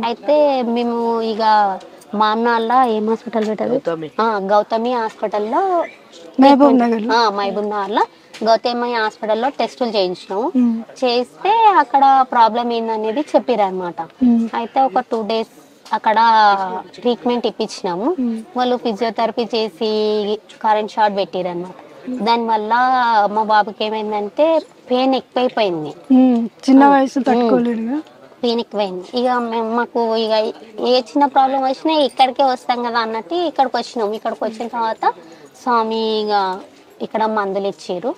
అయితే మేము ఇక మామ్నాల్లో ఏం హాస్పిటల్ పెట్టారు, గౌతమి హాస్పిటల్లో, మహబూబ్ నగర్లో గౌతమి హాస్పిటల్లో టెస్టులు చేయించినాము. చేస్తే అక్కడ ప్రాబ్లం ఏందనేది చెప్పారు అనమాట. అయితే ఒక 2 days అక్కడ ట్రీట్మెంట్ ఇప్పించినాము. వాళ్ళు ఫిజియోథెరపీ చేసి కరెంట్ షాట్ పెట్టారు అనమాట. దానివల్ల మా బాబుకి ఏమైందంటే పెయిన్ ఎక్కువైపోయింది. చిన్న వయసు తట్టుకోలేదు, పెయిన్ ఎక్కువైంది. ఇక మాకు ఇక ఏ చిన్న ప్రాబ్లం వచ్చినా ఇక్కడికే వస్తాం కదా అన్నట్టు ఇక్కడికి వచ్చినాము. ఇక్కడికి వచ్చిన తర్వాత స్వామి ఇక ఇక్కడ మందులు ఇచ్చారు.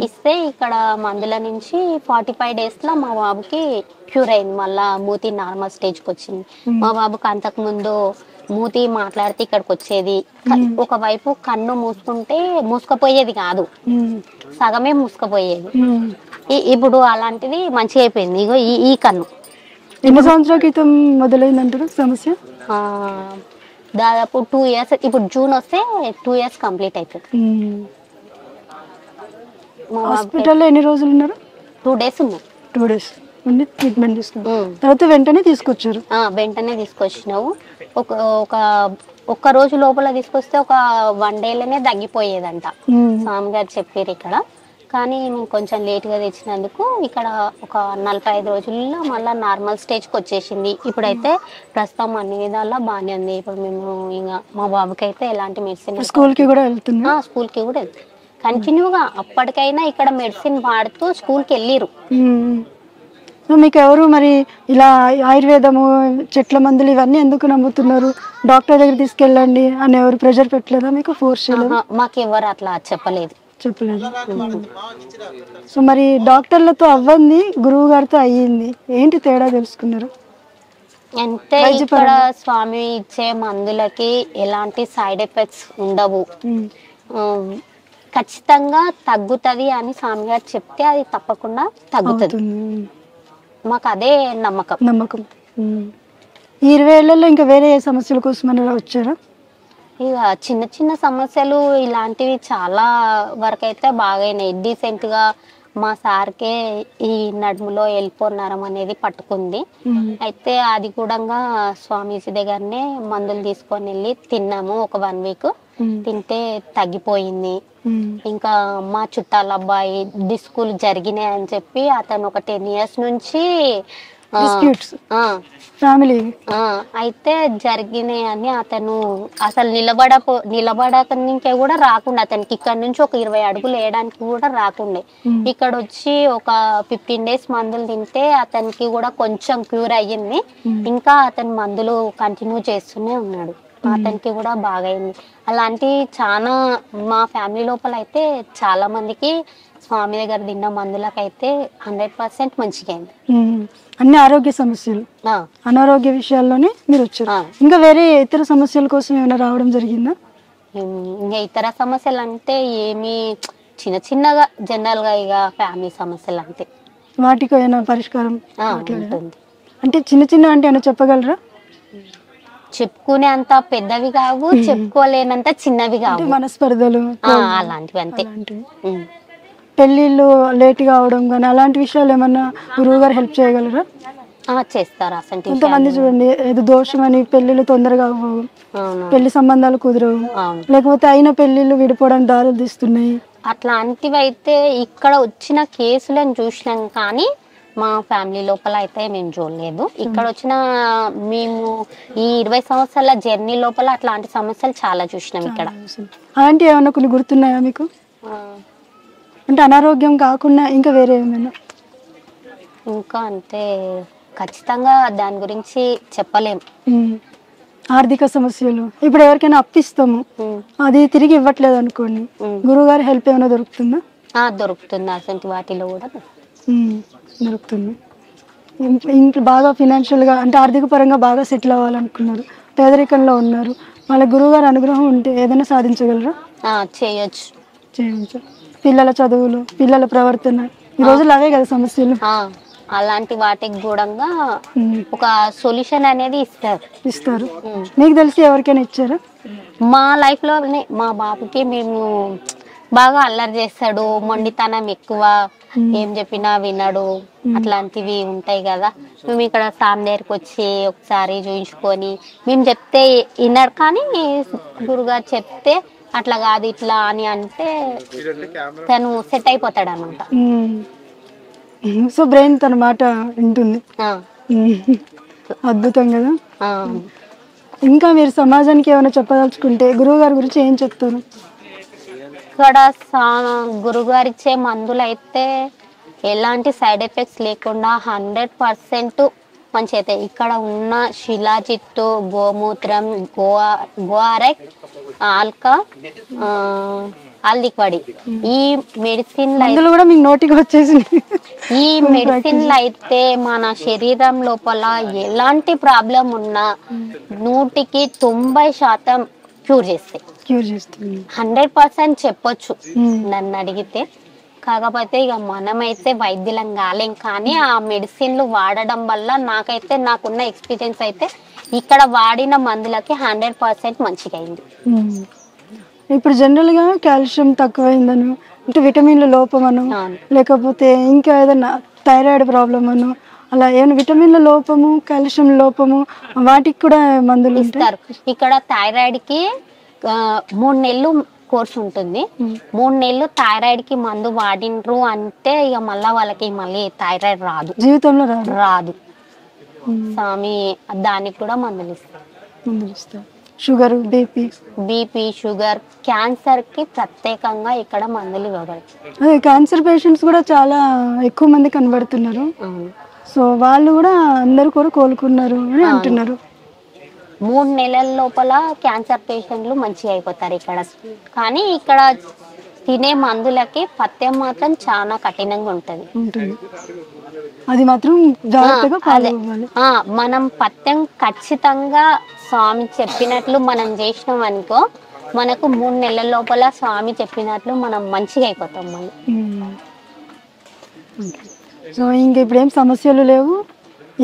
ఇస్తే ఇక్కడ మందుల నుంచి 45 days లో మా బాబుకి క్యూర్ అయింది. మళ్ళా మూతి నార్మల్ స్టేజ్కి వచ్చింది. మా బాబుకి అంతకు ముందు మూతి మాట్లాడితే ఇక్కడికి వచ్చేది, ఒకవైపు కన్ను మూసుకుపోయేది కాదు, సగమే మూసుకుపోయేది. ఇప్పుడు అలాంటిది మంచిగా అయిపోయింది. ఇగో ఈ కన్ను. ఎన్ని సంవత్సరాల క్రితం మొదలైందంటారు సమస్య? దాదాపు 2 years. ఇప్పుడు జూన్ వస్తే 2 years కంప్లీట్ అవుతుంది. హాస్పిటల్లో ఎన్ని రోజులు ఉన్నారు? 2 days ఉన్నాం. 2 days ఉండి ట్రీట్మెంట్ తీసుకున్నాం. తర్వాత వెంటనే తీసుకొచ్చారు? వెంటనే తీసుకొచ్చినావు. ఒక్క రోజు లోపల తీసుకొస్తే ఒక 1 dayలోనే తగ్గిపోయేదంట స్వామి గారు చెప్పారు ఇక్కడ. కానీ మేము కొంచెం లేట్గా తెచ్చినందుకు ఇక్కడ ఒక 45 రోజుల్లో మళ్ళీ నార్మల్ స్టేజ్కి వచ్చేసింది. ఇప్పుడైతే ప్రస్తుతం అన్ని విధాలా బాగానే ఉంది. ఇప్పుడు మేము ఇంకా మా బాబుకి అయితే ఎలాంటి మెడిసిన్, స్కూల్కి కూడా వెళ్తున్నా, స్కూల్కి కూడా వెళ్తాం కంటిన్యూగా. అప్పటికైనా ఇక్కడ మెడిసిన్ వాడుతూ స్కూల్కి వెళ్ళిరు. మీకు ఎవరు మరి ఇలా ఆయుర్వేదము, చెట్ల మందులు ఇవన్నీ ఎందుకు నమ్ముతున్నారు, డాక్టర్ దగ్గర తీసుకెళ్ళండి అని ఎవరు ప్రెషర్ పెట్టలేదా మీకు? ఫోర్స్ చేయలేదా? మాకు ఎవరు అట్లా చెప్పలేదు. సో మరి డాక్టర్లతో అవ్వంది గురువు గారితో అయ్యింది, ఏంటి తేడా తెలుసుకున్నారు? అంటే ఇక్కడ స్వామి ఇచ్చే మందులకి ఎలాంటి సైడ్ ఎఫెక్ట్స్ ఉండవు, ఖచ్చితంగా తగ్గుతుంది అని స్వామి గారు చెప్తే అది తప్పకుండా తగ్గుతుంది. మాకు అదే నమ్మకం. ఈ 20 ఏళ్లలో ఇంకా వేరే ఏ సమస్యల కోసం వచ్చారా? ఇక చిన్న చిన్న సమస్యలు ఇలాంటివి చాలా వరకు అయితే బాగైనాయి. డీసెంట్గా మా సార్కే ఈ నడుములో వెళ్ళిపోన్నారం అనేది పట్టుకుంది. అయితే అది కూడా స్వామీజీ దగ్గరనే మందులు తీసుకొని వెళ్ళి తిన్నాము. ఒక 1 week తింటే తగ్గిపోయింది. ఇంకా మా చుట్టాల అబ్బాయి డిస్కులు జరిగినాయి అని చెప్పి అతను ఒక 10 years నుంచి అయితే జరిగినాయి అని అతను అసలు నిలబడక కూడా రాకుండా, అతనికి ఇక్కడ నుంచి ఒక 20 అడుగులు వేయడానికి కూడా రాకుండే. ఇక్కడ వచ్చి ఒక 15 days మందులు తింటే అతనికి కూడా కొంచెం క్యూర్ అయ్యింది. ఇంకా అతను మందులు కంటిన్యూ చేస్తూనే ఉన్నాడు. అతనికి కూడా బాగైంది. అలాంటి చాలా మా ఫ్యామిలీ లోపల అయితే చాలా మందికి స్వామి దగ్గర తిన్న మందులకైతే 100% మంచిగా అయింది. అన్ని ఆరోగ్య సమస్యలు, అనారోగ్య విషయాల్లోనే మీరు వచ్చారు. ఇంకా వేరే ఇతర సమస్యల కోసం ఏమైనా రావడం జరిగిందా? ఇంకా ఇతర సమస్యలు అంటే ఏమి చిన్నగా జనరల్ గా ఇక ఫ్యామిలీ సమస్యలు అంతే. వాటికి ఏమైనా పరిష్కారం ఉంటుంది అంటే చిన్న అంటే ఏమైనా చెప్పగలరా? చెప్పుకునే అంత పెద్దవి కావు, చెప్పుకోలేనంత చిన్నవి కావు, మనస్పర్ధలు అలాంటివి అంతే. పెళ్ళిళ్ళు లేట్ కావడం కానీ అలాంటి విషయాలు ఏమన్నా గురువు గారు హెల్ప్ చేయగలరా? చేస్తారు. అసలు కొంతమంది చూడండి ఏదో దోషం అని పెళ్లిళ్ళు తొందరగా అవ్వవు, పెళ్లి సంబంధాలు కుదరవు, లేకపోతే అయిన పెళ్లిళ్ళు విడిపోవడానికి దారులు తీస్తున్నాయి. అట్లాంటివి అయితే ఇక్కడ వచ్చిన కేసులను చూసినాం కానీ మా ఫ్యామిలీ లోపల అయితే మేము చూడలేదు. ఇక్కడ వచ్చిన మేము ఈ 20 సంవత్సరాల జర్నీ లోపల అట్లాంటి సమస్యలు చాలా చూసినాం ఇక్కడ. అలాంటి ఏమైనా కొన్ని గుర్తున్నాయా మీకు? అంటే అనారోగ్యం కాకుండా ఇంకా వేరే ఏమైనా? ఇంకా అంటే ఖచ్చితంగా దాని గురించి చెప్పలేం. ఆర్థిక సమస్యలు, ఇప్పుడు ఎవరికైనా అప్పిస్తాము అది తిరిగి ఇవ్వట్లేదు అనుకోండి, గురువుగారి హెల్ప్ ఏమైనా దొరుకుతుందా? దొరుకుతుంది, అసలు వాటిలో కూడా దొరుకుతుంది. ఇంకా బాగా ఫినాన్షియల్గా అంటే ఆర్థిక పరంగా బాగా సెటిల్ అవ్వాలనుకున్నారు, పేదరికంలో ఉన్నారు, వాళ్ళ గురువుగారి అనుగ్రహం ఉంటే ఏదైనా సాధించగలరా? చేయొచ్చు. పిల్లల చదువులు, పిల్లల ప్రవర్తన, ఈ రోజులు అవే కదా సమస్యలు. అలాంటి వాటికి కూడా ఒక సొల్యూషన్ అనేది ఇస్తారు. మీకు తెలిసి ఎవరికైనా ఇచ్చారా? మా లైఫ్ లోనే మా బాబుకి మేము బాగా అల్లరి చేస్తాడు, మొండితనం ఎక్కువ, ఏం చెప్పినా వినడు, అట్లాంటివి ఉంటాయి కదా. మేము ఇక్కడ సామ్ దగ్గరికి వచ్చి ఒకసారి చూయించుకొని మేము చెప్తే వినడు, కానీ గురుగారు చెప్తే అట్లా కాదు ఇట్లా అని అంటే తను సెట్ అయిపోతాడు అన్నమాట. సో బ్రెయిన్ తన మాట వింటుంది. అద్భుతం కదా. ఇంకా మీరు సమాజానికి ఏమైనా చెప్పదలుచుకుంటే గురువు గారి గురించి ఏం చెప్తారు? ఇక్కడ గురుగారు ఇచ్చే మందులు అయితే ఎలాంటి సైడ్ ఎఫెక్ట్స్ లేకుండా 100% మంచి అయితే. ఇక్కడ ఉన్న శిలాజిత్తు, గోమూత్రం, గోఆరెక్, ఆల్కా, ఆల్దిక్వాడి, ఈ మెడిసిన్ కూడా మీకు నోటికి వచ్చేసింది. ఈ మెడిసిన్లు అయితే మన శరీరం లోపల ఎలాంటి ప్రాబ్లం ఉన్నా 100% క్యూర్ చేస్తాయి. 100% చెప్పొచ్చు నన్ను అడిగితే. కాకపోతే ఇక మనమైతే వైద్యులం కాలేం, కానీ ఆ మెడిసిన్లు వాడడం వల్ల నాకున్న ఎక్స్పీరియన్స్ అయితే ఇక్కడ వాడిన మందులకి 100% మంచిగా అయింది. ఇప్పుడు జనరల్గా కాల్షియం తక్కువైందను, అంటే విటమిన్ల లోపమను, లేకపోతే ఇంకా ఏదైనా థైరాయిడ్ ప్రాబ్లమ్ అను, అలా ఏమైనా విటమిన్ల లోపము, కాల్షియం లోపము వాటికి కూడా మందులు ఇస్తారు. ఇక్కడ థైరాయిడ్కి 3 నెలలు కోర్స్ ఉంటుంది. 3 నెలలు థైరాయిడ్ కి మందు వాడినరు అంటే ఇక మళ్ళా వాళ్ళకి మళ్ళీ థైరాయిడ్ రాదు, జీవితంలో రాదు. స్వామి దానికి కూడా మందులు ఇస్తారు. షుగర్, బీపీ, షుగర్, క్యాన్సర్ కి ప్రత్యేకంగా ఇక్కడ మందులు ఇవ్వబడతాయి. అదే క్యాన్సర్ పేషెంట్స్ కూడా చాలా ఎక్కువ మంది కనబడుతున్నారు. సో వాళ్ళు కూడా అందరూ కూడా కోలుకున్నారు అని అంటున్నారు. 3 నెలల లోపల క్యాన్సర్ పేషెంట్లు మంచిగా అయిపోతారు ఇక్కడ. కానీ ఇక్కడ తినే మందులకి పథ్యం మాత్రం చాలా కఠినంగా ఉంటుంది. అది మాత్రం జాగ్రత్తగా ఫాలో అవ్వాలి. మనం పథ్యం ఖచ్చితంగా స్వామి చెప్పినట్లు మనం చేసినాం అనుకో, మనకు 3 నెలల లోపల స్వామి చెప్పినట్లు మనం మంచిగా అయిపోతాం. మనం సో ఇంకా ఇప్పుడు ఏం సమస్యలు లేవు,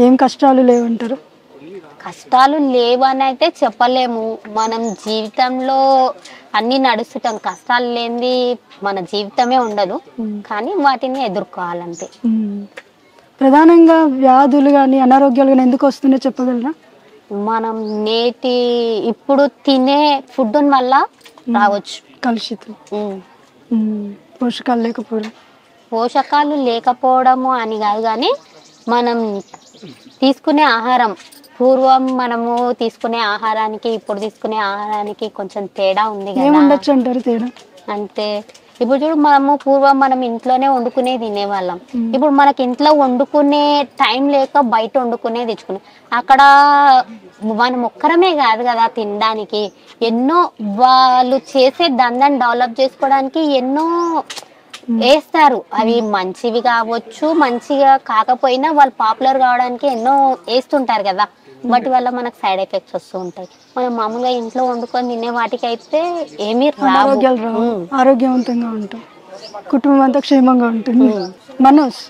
ఏం కష్టాలు లేవు అంటారు? కష్టాలు లేవని అయితే చెప్పలేము. మనం జీవితంలో అన్ని నడుస్తుంటాం, కష్టాలు లేనిది మన జీవితమే ఉండదు, కానీ వాటిని ఎదుర్కోవాలంటే. ప్రధానంగా వ్యాధులు కానీ అనారోగ్యాలు కానీ ఎందుకు వస్తున్నాయో చెప్పగలరా? మనం ఇప్పుడు తినే ఫుడ్ వల్ల రావచ్చు. కలుషితం, పోషకాలు లేకపోవడము అని కాదు, కానీ మనం తీసుకునే ఆహారం, పూర్వం మనము తీసుకునే ఆహారానికి ఇప్పుడు తీసుకునే ఆహారానికి కొంచెం తేడా ఉంది కదా. అంటే ఇప్పుడు చూడు, మనం ఇంట్లోనే వండుకునే తినేవాళ్ళం. ఇప్పుడు మనకి ఇంట్లో వండుకునే టైం లేక బయట వండుకునే తెచ్చుకునే, అక్కడ మనం ఒక్కరమే కాదు కదా తినడానికి, ఎన్నో వాళ్ళు చేసే దందాన్ని డెవలప్ చేసుకోవడానికి ఎన్నో వేస్తారు. అవి మంచివి కావచ్చు, మంచిగా కాకపోయినా వాళ్ళు పాపులర్ కావడానికి ఎన్నో వేస్తుంటారు కదా. వాటి వల్ల మనకు సైడ్ ఎఫెక్ట్స్ వస్తూ ఉంటాయి. మనం మామూలుగా ఇంట్లో వండుకొని తినే వాటికి అయితే ఏమీ రావు, ఆరోగ్యవంతంగా ఉంటాం, కుటుంబం అంతా క్షేమంగా ఉంటుంది. మనోజ్,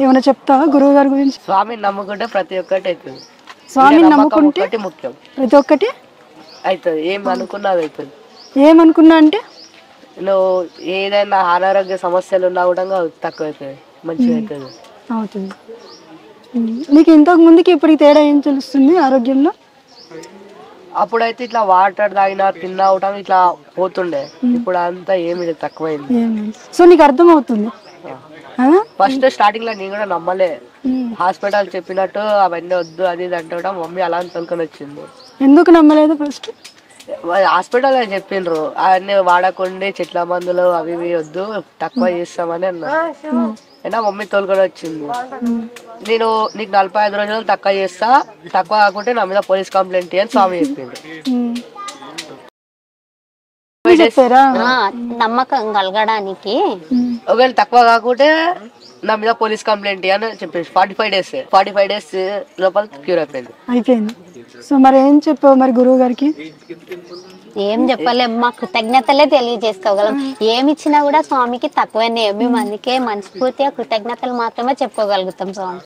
ఏమైనా చెప్తావా గురువు గారి గురించి? స్వామిని నమ్ముకుంటే ప్రతి ఒక్కటి అవుతుంది. స్వామిని నమ్ముకుంటే ముఖ్యం, ప్రతి ఒక్కటి అవుతుంది. ఏమనుకున్నది అవుతుంది. ఏమనుకున్నా అంటే నువ్వు ఏదైనా అనారోగ్య సమస్యలు ఉన్నా కూడా తక్కువ అవుతుంది, మంచిగా అవుతుంది. నీకు ఇంతకు ముందుకి ఇప్పుడు తేడా ఏం తెలుస్తుంది ఆరోగ్యంలో? అప్పుడైతే ఇట్లా వాటర్ తాగినా తిన్నా కూడా ఇట్లా పోతుండే, ఇప్పుడు అంతా ఏమి తక్కువైంది. సో నీకు అర్థం అవుతుంది ఫస్ట్ స్టార్టింగ్ లో నేను కూడా నమ్మలే. హాస్పిటల్ చెప్పినట్టు అవన్నీ వద్దు అది ఇది అంటే కూడా మమ్మీ అలా తొలుకొని వచ్చింది. ఎందుకు నమ్మలేదు ఫస్ట్? హాస్పిటల్ చెప్పిండ్రు అవన్నీ వాడకుండా చెట్ల మందులు అవి ఇవి వద్దు తక్కువ చేస్తామని అన్నారు. అయినా మమ్మీ తోలుకొని వచ్చింది. నేను నీకు 45 రోజులు తక్కువ చేస్తా, తక్కువ కాకుంటే నా మీద పోలీస్ కంప్లైంట్ అని స్వామి చెప్పిండు. నమ్మకం కలగడానికి ఒకవేళ తక్కువ కాకుంటే నా మీద పోలీస్ కంప్లైంట్ అని చెప్పేసి 45 డేస్ లోపల క్యూర్ అయిపోయింది. సో మరి ఏం చెప్పావు మరి గురువు గారికి? ఏం చెప్పలేము, మా కృతజ్ఞతలే తెలియజేసుకోగలం. ఏమి ఇచ్చినా కూడా స్వామికి తక్కువనే. మేము అందుకే మనస్ఫూర్తిగా కృతజ్ఞతలు మాత్రమే చెప్పుకోగలుగుతాం స్వామి.